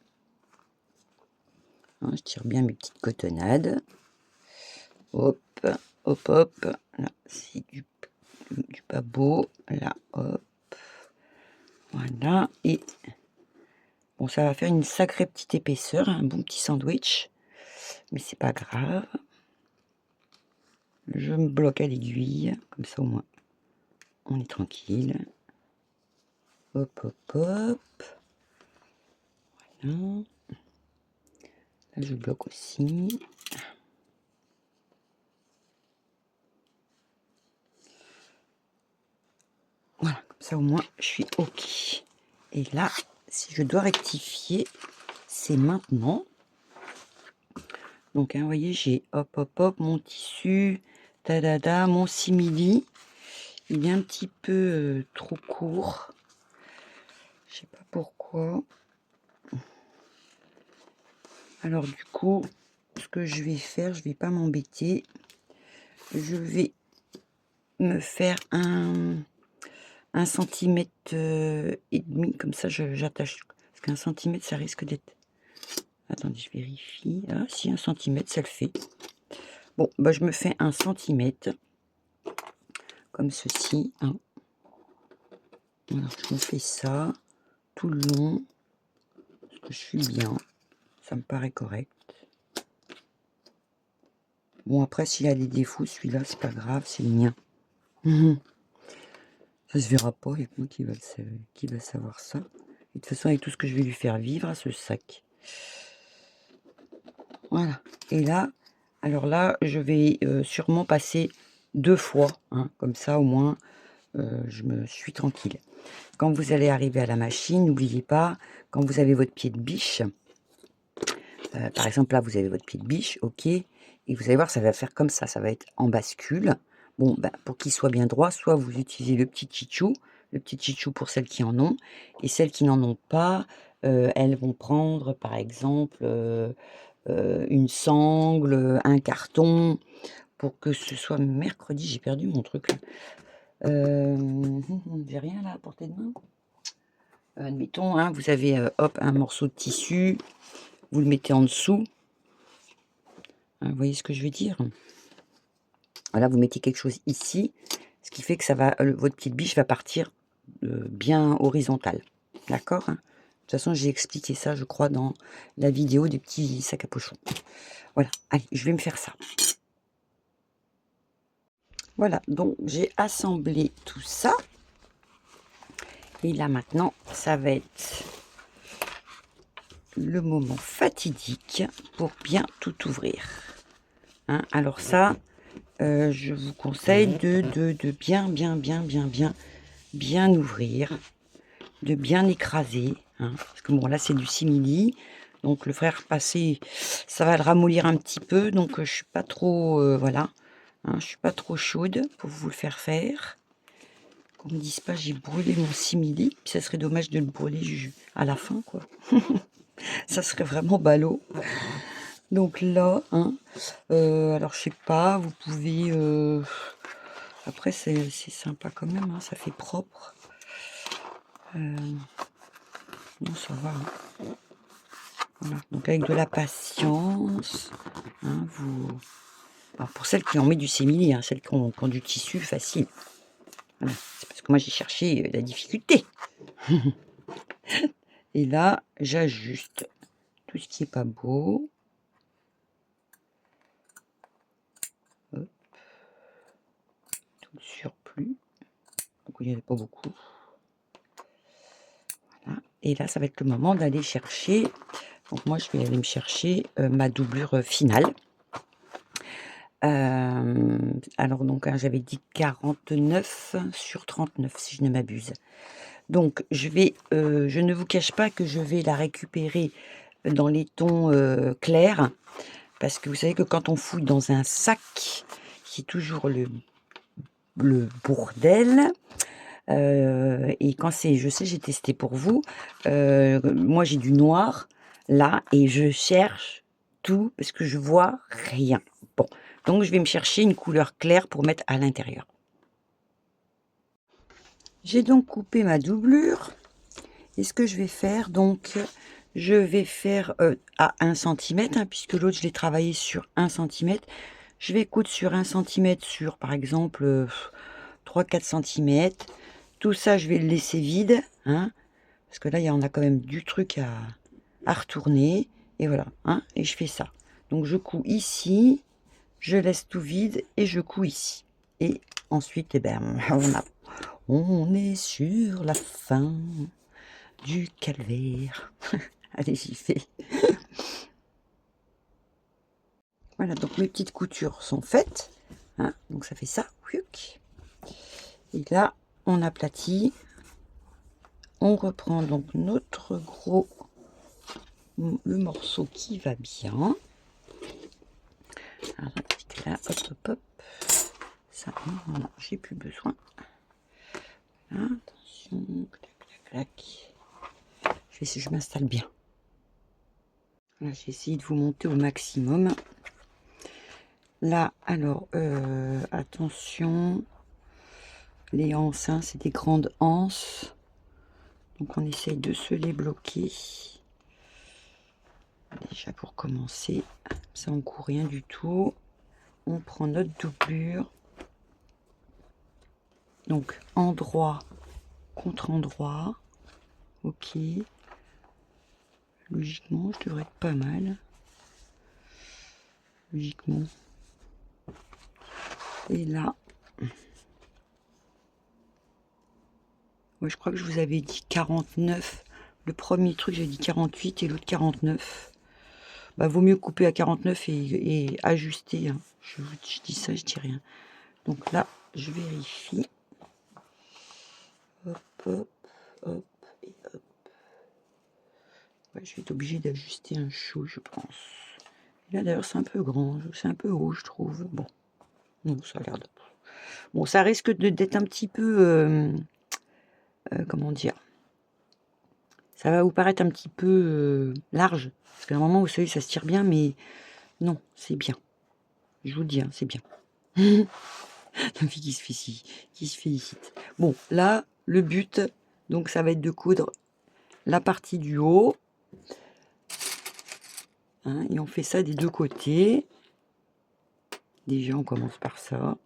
Hein, je tire bien mes petites cotonnades. Hop, hop, hop. Là, c'est du pas beau. Là, hop. Voilà, et bon, ça va faire une sacrée petite épaisseur, un bon petit sandwich, mais c'est pas grave. Je me bloque à l'aiguille, comme ça au moins on est tranquille. Hop, hop, hop. Voilà. Là, je bloque aussi. Voilà, comme ça au moins je suis OK. Et là, si je dois rectifier, c'est maintenant. Donc, hein, vous voyez, j'ai hop, hop, hop, mon tissu, tadada, mon simili. Il est un petit peu trop court. Je sais pas pourquoi. Alors du coup, ce que je vais faire, je vais pas m'embêter. Je vais me faire un centimètre et demi, comme ça j'attache. Parce qu'un centimètre, ça risque d'être... Attendez, je vérifie. Ah, si, 1 centimètre, ça le fait. Bon, bah je me fais 1 centimètre. Comme ceci. Hein. Voilà, je me fais ça tout le long. Parce que je suis bien. Ça me paraît correct. Bon, après, s'il a des défauts, celui-là, c'est pas grave, c'est le mien. Ça se verra pas, il y a que moi qui va savoir ça. Et de toute façon, avec tout ce que je vais lui faire vivre à ce sac. Voilà. Et là, alors là, je vais sûrement passer 2 fois. Hein, comme ça, au moins, je me suis tranquille. Quand vous allez arriver à la machine, n'oubliez pas, quand vous avez votre pied de biche, par exemple, là, vous avez votre pied de biche, ok, et vous allez voir, ça va faire comme ça va être en bascule. Bon, ben, pour qu'il soit bien droit, soit vous utilisez le petit tchitchou pour celles qui en ont, et celles qui n'en ont pas, elles vont prendre, par exemple, une sangle, un carton, pour que ce soit mercredi. J'ai perdu mon truc, là. J'ai rien là à portée de main. Admettons, hein, vous avez, hop, un morceau de tissu, vous le mettez en dessous. Vous voyez ce que je veux dire? Voilà, vous mettez quelque chose ici, ce qui fait que ça va, votre petite biche va partir bien horizontale. D'accord? Hein? De toute façon, j'ai expliqué ça, je crois, dans la vidéo des petits sacs à pochons. Voilà, allez, je vais me faire ça. Voilà, donc j'ai assemblé tout ça. Et là, maintenant, ça va être le moment fatidique pour bien tout ouvrir. Hein? Alors ça, je vous conseille de bien ouvrir, de bien écraser. Hein, parce que bon, là, c'est du simili. Donc, le frère passé, ça va le ramollir un petit peu. Donc, je suis pas trop... voilà. Hein, je suis pas trop chaude pour vous le faire faire. Qu'on me dise pas, j'ai brûlé mon simili. Puis, ça serait dommage de le brûler à la fin, quoi. Ça serait vraiment ballot. Donc là, hein, alors je sais pas, vous pouvez... après, c'est sympa quand même, hein, ça fait propre. Non, ça va. Hein. Voilà. Donc avec de la patience, hein, vous... Alors pour celles qui en mettent du simili, hein, celles qui ont du tissu, facile. Voilà. C'est parce que moi j'ai cherché la difficulté. Et là, j'ajuste tout ce qui est pas beau. Hop. Tout le surplus. Donc il n'y en a pas beaucoup. Voilà. Et là, ça va être le moment d'aller chercher. Donc moi, je vais aller me chercher ma doublure finale. Alors donc, hein, j'avais dit 49 sur 39, si je ne m'abuse. Donc, je ne vous cache pas que je vais la récupérer dans les tons clairs. Parce que vous savez que quand on fouille dans un sac, c'est toujours le bordel. Et quand c'est, je sais, j'ai testé pour vous. Moi, j'ai du noir là et je cherche tout parce que je vois rien. Bon, donc je vais me chercher une couleur claire pour mettre à l'intérieur. J'ai donc coupé ma doublure. Et ce que je vais faire, donc, je vais faire à 1 cm, puisque l'autre, je l'ai travaillé sur 1 cm. Je vais coudre sur 1 cm sur, par exemple, 3-4 cm. Tout ça, je vais le laisser vide, hein, parce que là, on a quand même du truc à retourner. Et voilà, hein, et je fais ça. Donc, je couds ici, je laisse tout vide et je couds ici. Et ensuite, eh ben, on est sur la fin du calvaire. Allez, j'y vais. Voilà, donc mes petites coutures sont faites. Hein, donc ça fait ça. Et là, on aplatit. On reprend donc notre gros, le morceau qui va bien. Alors, là, hop, hop, hop. Ça, non, j'ai plus besoin. Là, attention, clac, clac, clac. Je m'installe bien. Là, j'ai essayé de vous monter au maximum. Là, alors, attention, les anses, hein, c'est des grandes anses. Donc, on essaye de se les bloquer. Déjà, pour commencer, ça, on court rien du tout. On prend notre doublure. Donc, endroit contre endroit. Ok. Logiquement, je devrais être pas mal. Logiquement. Et là, ouais, je crois que je vous avais dit 49. Le premier truc, j'ai dit 48 et l'autre 49. Bah, vaut mieux couper à 49 et ajuster. Hein. Je dis ça, je dis rien. Donc là, je vérifie. Hop, hop, hop et hop. Ouais, je vais être obligée d'ajuster un chou, je pense. Et là, d'ailleurs, c'est un peu grand. C'est un peu haut, je trouve. Bon. Non, ça a l'air de... Bon, ça risque d'être un petit peu... comment dire, ça va vous paraître un petit peu large, parce qu'à un moment, vous savez, ça se tire bien, mais non, c'est bien. Je vous le dis, hein, c'est bien. La fille qui se félicite. Bon, là, le but, donc, ça va être de coudre la partie du haut. Hein, et on fait ça des deux côtés. Déjà, on commence par ça.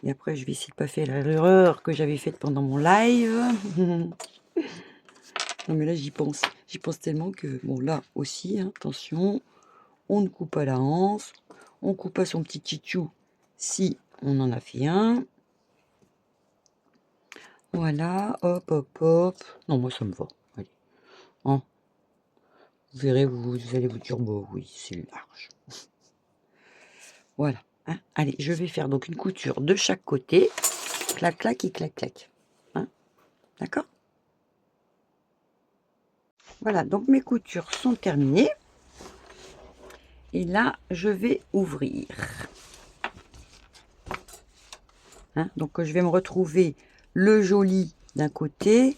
Et après, je vais essayer de pas faire l'erreur que j'avais faite pendant mon live. Non, mais là, j'y pense. J'y pense tellement que... Bon, là aussi, hein, attention. On ne coupe pas la hanse. On coupe pas son petit tichou si on en a fait un. Voilà. Hop, hop, hop. Non, moi, ça me va. Allez. Hein. Vous verrez, vous allez vous dire, bon, oui, c'est large. Voilà. Hein. Allez, je vais faire donc une couture de chaque côté. Clac, clac et clac, clac. Hein. D'accord? Voilà, donc mes coutures sont terminées. Et là, je vais ouvrir. Hein, donc, je vais me retrouver le joli d'un côté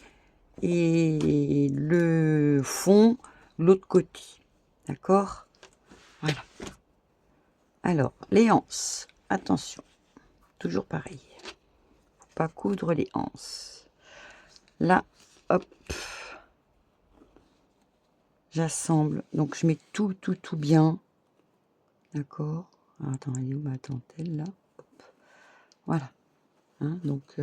et le fond l'autre côté. D'accord? Voilà. Alors, les anses. Attention. Toujours pareil. Faut pas coudre les anses. Là, hop. J'assemble. Donc, je mets tout bien. D'accord? Attends, elle est où ma dentelle là? Hop. Voilà. Hein, donc,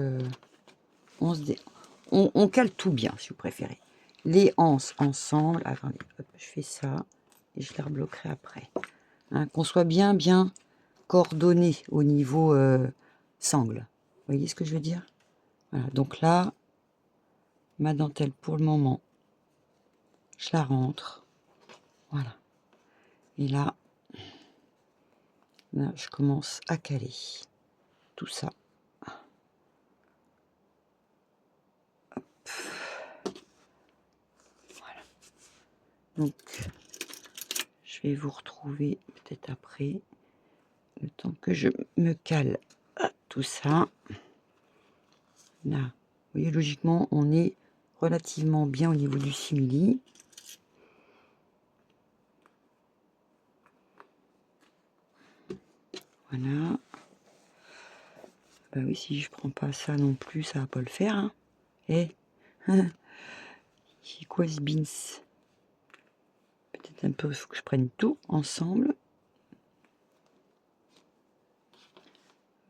on cale tout bien, si vous préférez. Les anses ensemble. Attendez, hop, je fais ça. Et je les rebloquerai après. Hein, qu'on soit bien coordonné au niveau sangle. Vous voyez ce que je veux dire? Voilà, donc là, ma dentelle, pour le moment, je la rentre. Voilà. Et là, je commence à caler tout ça. Hop. Voilà. Donc, je vais vous retrouver peut-être après, le temps que je me cale à tout ça. Là, vous voyez, logiquement, on est relativement bien au niveau du simili. Voilà. Bah oui, si je prends pas ça non plus, ça va pas le faire. Hein. Eh, c'est quoi ce beans? Peut-être un peu, il faut que je prenne tout ensemble.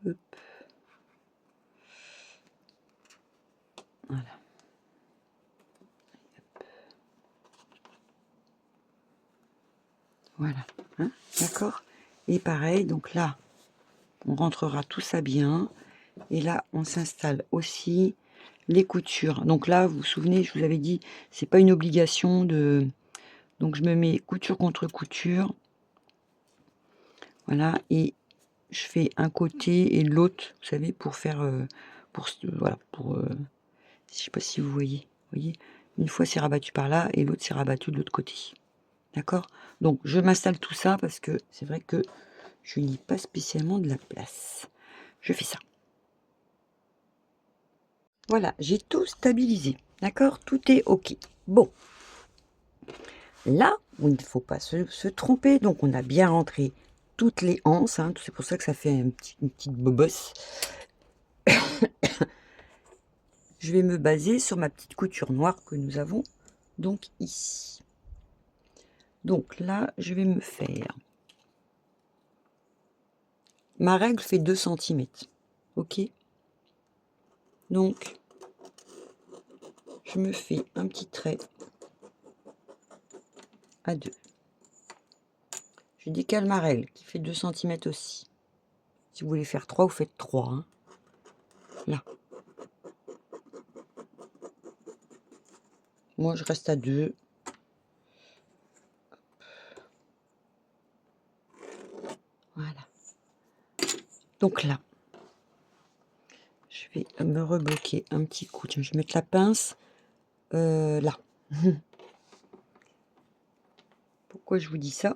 Hop. Voilà. Voilà. Hein, d'accord? Et pareil, donc là, on rentrera tout ça bien. Et là, on s'installe aussi les coutures. Donc là, vous vous souvenez, je vous avais dit, c'est pas une obligation de... Donc je me mets couture contre couture. Voilà, et je fais un côté et l'autre, vous savez, pour faire... voilà, pour... je sais pas si vous voyez. Vous voyez, une fois c'est rabattu par là et l'autre c'est rabattu de l'autre côté. D'accord? Donc je m'installe tout ça parce que c'est vrai que je n'ai pas spécialement de la place. Je fais ça. Voilà, j'ai tout stabilisé. D'accord? Tout est OK. Bon. Là, il ne faut pas se tromper. Donc, on a bien rentré toutes les anses. Hein. C'est pour ça que ça fait une petite bobosse. Je vais me baser sur ma petite couture noire que nous avons donc ici. Donc là, je vais me faire... Ma règle fait 2 cm. OK? Donc, je me fais un petit trait à 2. Je décale ma règle qui fait 2 cm aussi. Si vous voulez faire 3, vous faites 3. Hein. Là. Moi, je reste à 2. Voilà. Donc là, je vais me rebloquer un petit coup. Tiens, je vais mettre la pince là. Pourquoi je vous dis ça?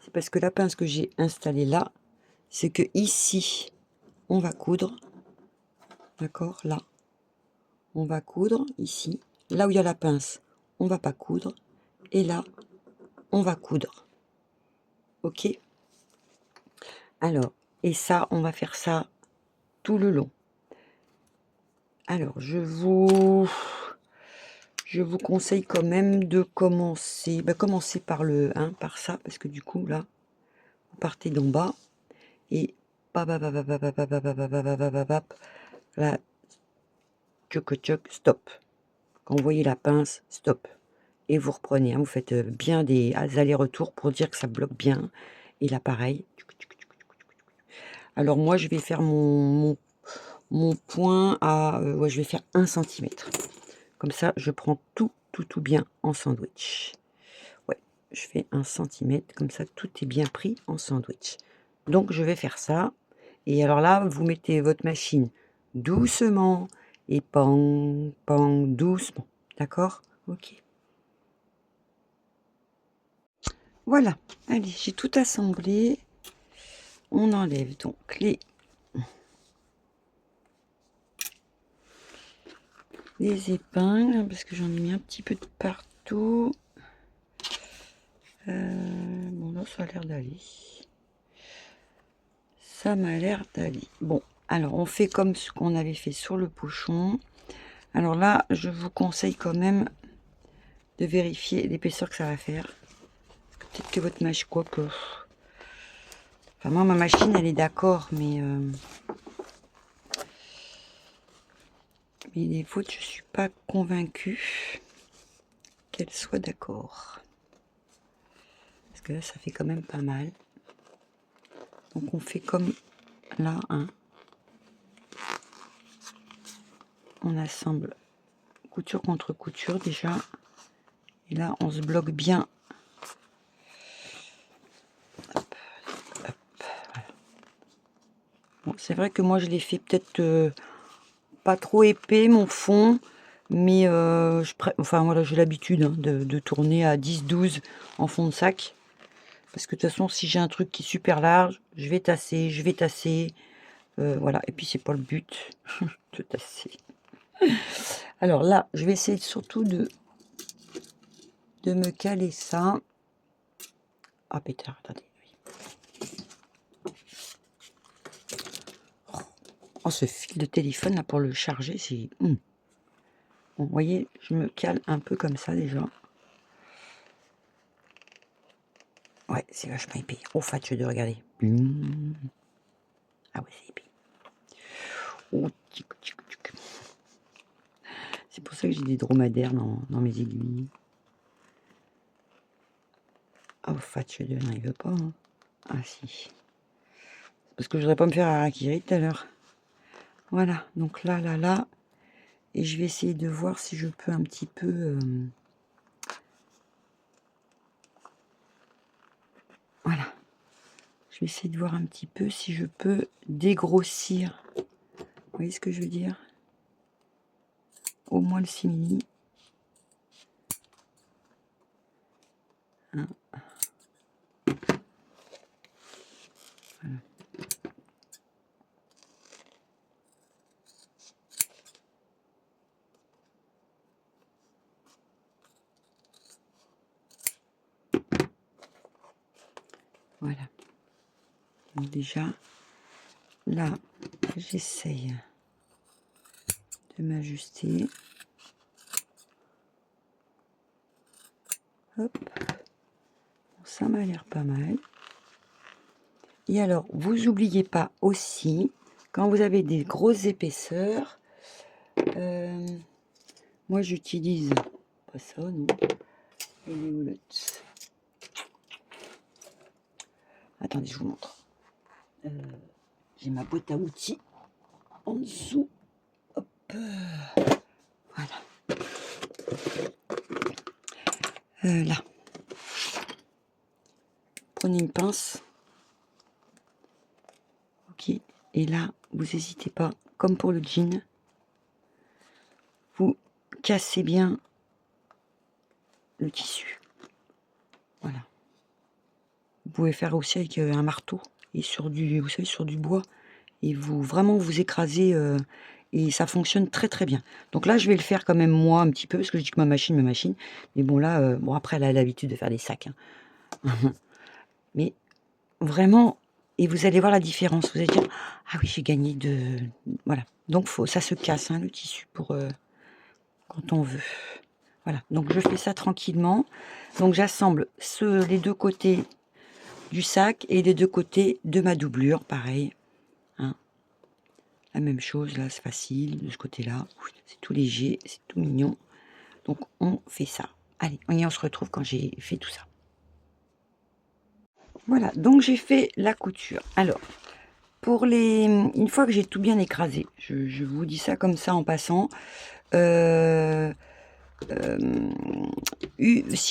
C'est parce que la pince que j'ai installée là, c'est que ici, on va coudre. D'accord? Là. On va coudre ici. Là où il y a la pince, on va pas coudre. Et là, on va coudre. OK? Alors, et ça, on va faire ça tout le long. Alors, je vous conseille quand même de commencer, commencer par par ça, parce que du coup, là, vous partez d'en bas, et là, stop. Quand vous voyez la pince, stop. Et vous reprenez, hein, vous faites bien des allers-retours pour dire que ça bloque bien. Et là, pareil. Alors moi, je vais faire mon point à... ouais, je vais faire 1 cm. Comme ça, je prends tout bien en sandwich. Ouais, je fais 1 cm. Comme ça, tout est bien pris en sandwich. Donc, je vais faire ça. Et alors là, vous mettez votre machine doucement et pang, pang, doucement. D'accord? OK. Voilà. Allez, j'ai tout assemblé. On enlève donc les épingles, parce que j'en ai mis un petit peu de partout. Bon, là, ça a l'air d'aller. Ça m'a l'air d'aller. Bon, alors, on fait comme ce qu'on avait fait sur le pochon. Alors là, je vous conseille quand même de vérifier l'épaisseur que ça va faire. Peut-être que votre machine, quoi que... Enfin, moi, ma machine, elle est d'accord, mais les fautes, je suis pas convaincue qu'elle soit d'accord. Parce que là, ça fait quand même pas mal. Donc, on fait comme là, hein. On assemble couture contre couture déjà. Et là, on se bloque bien. Hop, hop, voilà. Bon, c'est vrai que moi, je l'ai fait peut-être pas trop épais, mon fond. Mais enfin, voilà, j'ai l'habitude hein, de tourner à 10-12 en fond de sac. Parce que de toute façon, si j'ai un truc qui est super large, je vais tasser. Voilà, et puis c'est pas le but de tasser. Alors là, je vais essayer surtout de me caler ça. Ah pétard, attendez. Oh, ce fil de téléphone là pour le charger, c'est... Bon, vous voyez, je me cale un peu comme ça déjà. Ouais, c'est vachement épais. Oh, fatche de regarder. Ah ouais, c'est épais. Oh, tchic. C'est pour ça que j'ai des dromadaires dans mes aiguilles. Oh, fatche de... Non, il veut pas. Hein. Ah si. Parce que je voudrais pas me faire harakiri tout à l'heure. Voilà, donc là. Et je vais essayer de voir si je peux un petit peu... Voilà. Je vais essayer de voir un petit peu si je peux dégrossir. Vous voyez ce que je veux dire? Au moins le simili. Hein. Voilà. Voilà. Donc déjà, là, j'essaye de m'ajuster. Hop. Bon, ça m'a l'air pas mal. Et alors, vous n'oubliez pas aussi, quand vous avez des grosses épaisseurs, moi j'utilise pas ça, non. Et les houlettes. Attendez, je vous montre. J'ai ma boîte à outils en dessous. Hop. Voilà. Là. Prenez une pince. Ok. Et là, vous n'hésitez pas, comme pour le jean, vous cassez bien le tissu. Voilà. Vous pouvez faire aussi avec un marteau et sur du, vous savez, sur du bois. Et vous vraiment vous écrasez et ça fonctionne très très bien. Donc là, je vais le faire quand même moi un petit peu parce que je dis que ma machine. Mais bon là, bon après elle a l'habitude de faire des sacs. Hein. Mais vraiment, et vous allez voir la différence. Vous allez dire ah oui j'ai gagné de voilà. Donc ça se casse hein, le tissu pour quand on veut. Voilà. Donc je fais ça tranquillement. Donc j'assemble les deux côtés du sac et les deux côtés de ma doublure, pareil. Hein. La même chose, là, c'est facile, de ce côté-là. C'est tout léger, c'est tout mignon. Donc, on fait ça. Allez, on se retrouve quand j'ai fait tout ça. Voilà, donc j'ai fait la couture. Alors, une fois que j'ai tout bien écrasé, je vous dis ça comme ça en passant. Si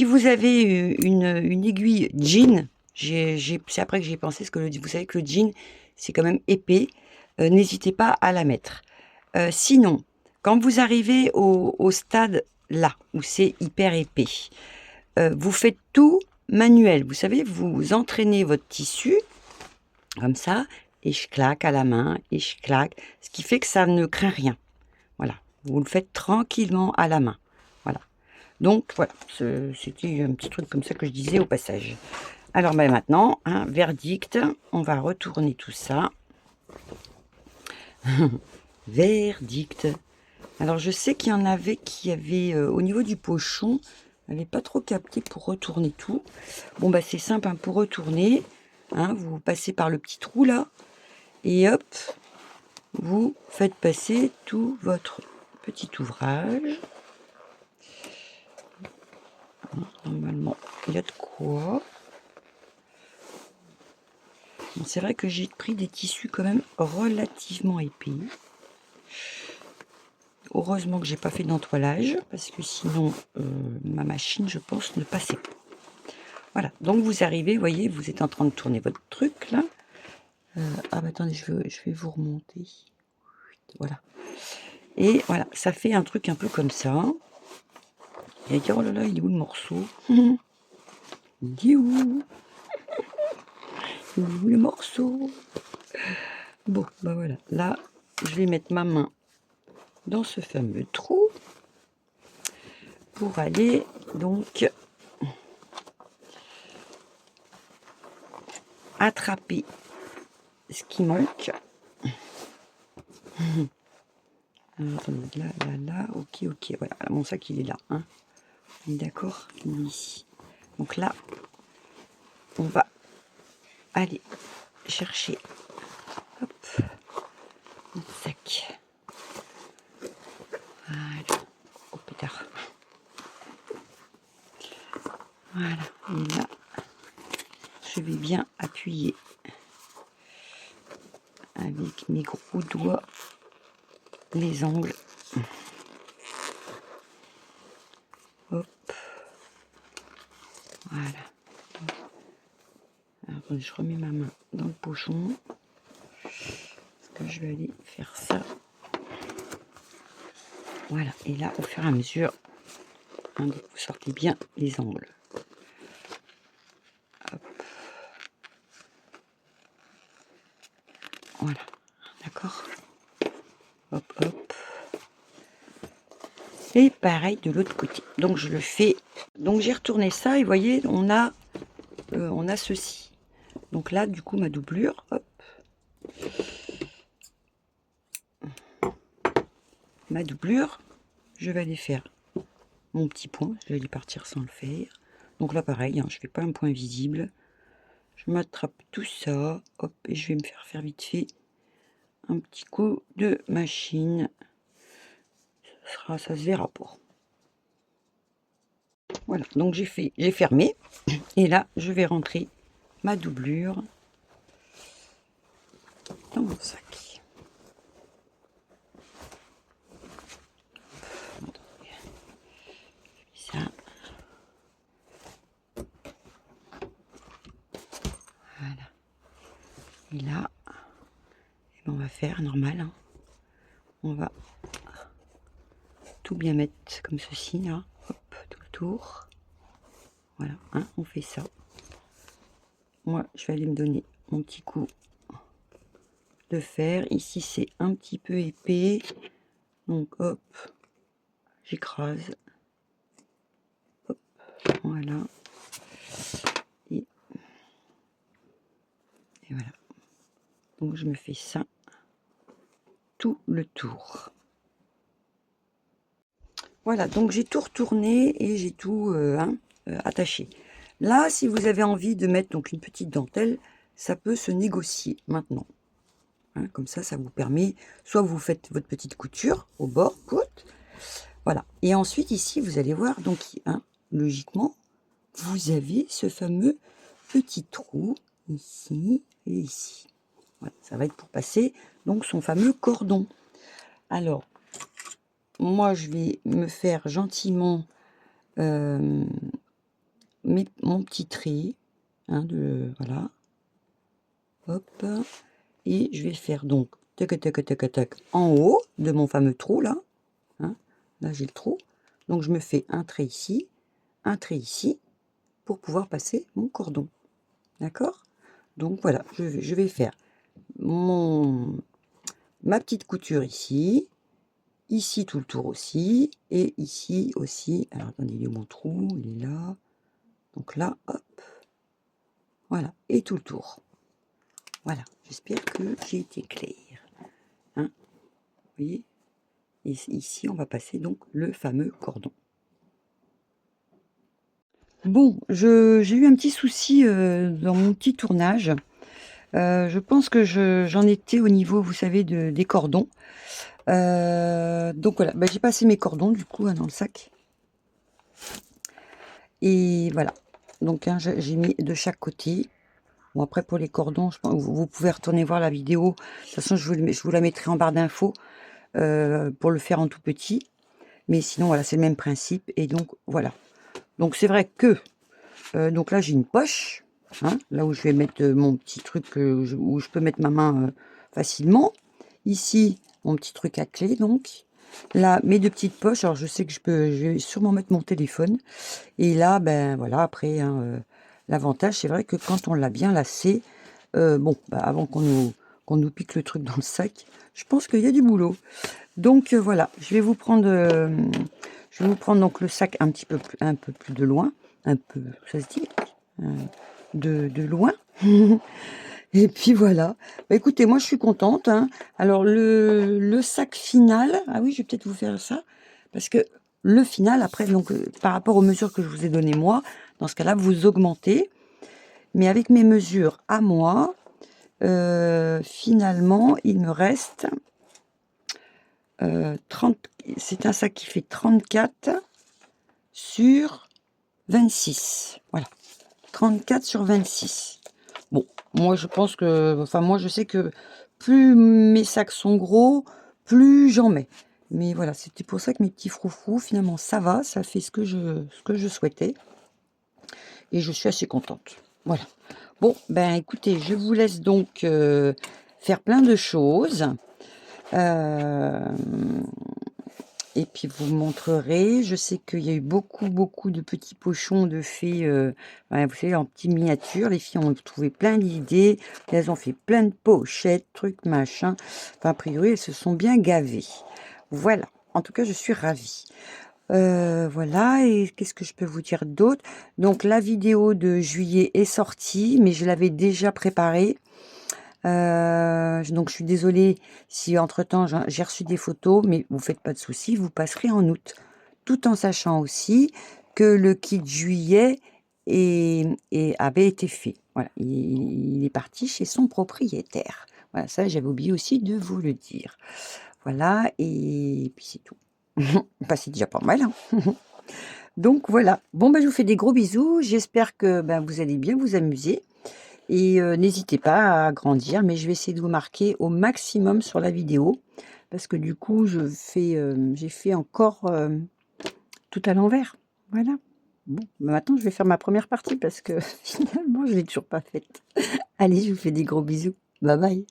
vous avez une aiguille jean, c'est après que j'ai pensé, parce que vous savez que le jean, c'est quand même épais. N'hésitez pas à la mettre. Sinon, quand vous arrivez au stade là, où c'est hyper épais, vous faites tout manuel. Vous savez, vous entraînez votre tissu, comme ça, et je claque à la main, et je claque, ce qui fait que ça ne craint rien. Voilà, vous le faites tranquillement à la main. Voilà. Donc, voilà, c'était un petit truc comme ça que je disais au passage. Alors, ben maintenant, hein, verdict, on va retourner tout ça. Verdict. Alors je sais qu'il y en avait qui avaient au niveau du pochon, n'avaient pas trop capté pour retourner tout. Bon bah c'est simple hein, pour retourner, hein, vous passez par le petit trou là et hop, vous faites passer tout votre petit ouvrage. Normalement il y a de quoi. Bon, c'est vrai que j'ai pris des tissus quand même relativement épais. Heureusement que j'ai pas fait d'entoilage parce que sinon ma machine je pense ne passait pas. Voilà, donc vous arrivez, vous voyez, vous êtes en train de tourner votre truc là. Ah bah attendez, je vais vous remonter. Voilà. Et voilà, ça fait un truc un peu comme ça. Et dire oh là là, il est où le morceau? Il est où? Il est où le morceau? Bon, bah voilà, là, je vais mettre ma main dans ce fameux trou pour aller donc attraper ce qui manque. Alors, attendez, là, ok, voilà, mon sac il est là, hein. On est d'accord, il est ici. Donc là, on va aller chercher, hop, notre sac. Voilà, au pétard. Voilà, et là, je vais bien appuyer avec mes gros doigts les angles. Hop. Voilà. Alors, attendez, je remets ma main dans le pochon. Parce que je vais aller faire ça. Voilà. Et là, au fur et à mesure, hein, vous sortez bien les angles. Hop. Voilà. D'accord. Hop, hop. Et pareil de l'autre côté. Donc je le fais. Donc j'ai retourné ça et vous voyez, on a ceci. Donc là, du coup, ma doublure, hop. Ma doublure, je vais aller faire mon petit point. Je vais aller partir sans le faire. Donc là, pareil, hein, je fais pas un point visible. Je m'attrape tout ça, hop, et je vais me faire vite fait un petit coup de machine. Ça se verra pas. Voilà, donc j'ai fermé, et là, je vais rentrer ma doublure dans mon sac. Ça. Voilà. Et là, on va faire normal. Hein. On va tout bien mettre comme ceci, là. Hop, tout le tour. Voilà, hein, on fait ça. Moi, je vais aller me donner mon petit coup de fer. Ici, c'est un petit peu épais. Donc, hop, j'écrase. Hop, voilà. Et voilà. Donc, je me fais ça tout le tour. Voilà, donc j'ai tout retourné et j'ai tout attaché. Là, si vous avez envie de mettre donc une petite dentelle, ça peut se négocier maintenant. Hein, comme ça vous permet, soit vous faites votre petite couture au bord, voilà. Et ensuite ici, vous allez voir, donc hein, logiquement, vous avez ce fameux petit trou ici et ici. Voilà, ça va être pour passer donc son fameux cordon. Alors, moi, je vais me faire gentiment mon petit trait, hein, voilà, hop, et je vais faire donc tac tac tac tac en haut de mon fameux trou là, hein, là j'ai le trou, donc je me fais un trait ici pour pouvoir passer mon cordon, d'accord. Donc voilà, je vais faire ma petite couture ici tout le tour aussi, et ici aussi. Alors attendez, il est où mon trou? Il est là. Donc là, hop, voilà, et tout le tour. Voilà, j'espère que j'ai été claire. Hein, vous voyez? Et ici, on va passer donc le fameux cordon. Bon, j'ai eu un petit souci dans mon petit tournage. Je pense que j'en étais au niveau, vous savez, des cordons. Donc voilà, bah, j'ai passé mes cordons du coup, hein, dans le sac. Et voilà, donc hein, j'ai mis de chaque côté. Bon, après pour les cordons, je pense, vous pouvez retourner voir la vidéo. De toute façon, je vous la mettrai en barre d'infos pour le faire en tout petit. Mais sinon, voilà, c'est le même principe. Et donc, voilà. Donc, c'est vrai que, donc là, j'ai une poche. Hein, là où je vais mettre mon petit truc, où je peux mettre ma main facilement. Ici, mon petit truc à clé, donc. Là, mes deux petites poches. Alors, je sais que je vais sûrement mettre mon téléphone. Et là, ben voilà, après, hein, l'avantage, c'est vrai que quand on l'a bien lacé, bon, bah, avant qu'on nous pique le truc dans le sac, je pense qu'il y a du boulot. Donc voilà, je vais vous prendre donc le sac un peu plus de loin, un peu, ça se dit, de loin. Et puis voilà. Bah, écoutez, moi je suis contente, hein. Alors le sac final, ah oui, je vais peut-être vous faire ça, parce que le final, après, donc par rapport aux mesures que je vous ai données moi, dans ce cas-là, vous augmentez. Mais avec mes mesures à moi, finalement, il me reste 30. C'est un sac qui fait 34 sur 26. Voilà. 34 sur 26. Bon, moi je pense que, enfin moi je sais que plus mes sacs sont gros, plus j'en mets. Mais voilà, c'était pour ça que mes petits froufrous, finalement ça va, ça fait ce que je souhaitais. Et je suis assez contente. Voilà. Bon, ben écoutez, je vous laisse donc faire plein de choses. Euh, et puis vous montrerez. Je sais qu'il y a eu beaucoup de petits pochons de fées, ouais, vous savez, en petits miniatures. Les filles ont trouvé plein d'idées. Elles ont fait plein de pochettes, trucs, machin. Enfin, a priori, elles se sont bien gavées. Voilà. En tout cas, je suis ravie. Voilà, et qu'est-ce que je peux vous dire d'autre? Donc la vidéo de juillet est sortie, mais je l'avais déjà préparée. Donc je suis désolée si entre-temps j'ai reçu des photos, mais vous faites pas de soucis, vous passerez en août. Tout en sachant aussi que le kit juillet avait été fait. Voilà, il est parti chez son propriétaire. Voilà, ça j'avais oublié aussi de vous le dire. Voilà, et puis c'est tout. Bah, c'est déjà pas mal, hein. Donc voilà. Bon, ben, je vous fais des gros bisous. J'espère que ben, vous allez bien vous amuser. Et n'hésitez pas à grandir, mais je vais essayer de vous marquer au maximum sur la vidéo. Parce que du coup, j'ai fait encore tout à l'envers. Voilà. Bon, ben, maintenant, je vais faire ma première partie parce que finalement, je ne l'ai toujours pas faite. Allez, je vous fais des gros bisous. Bye bye.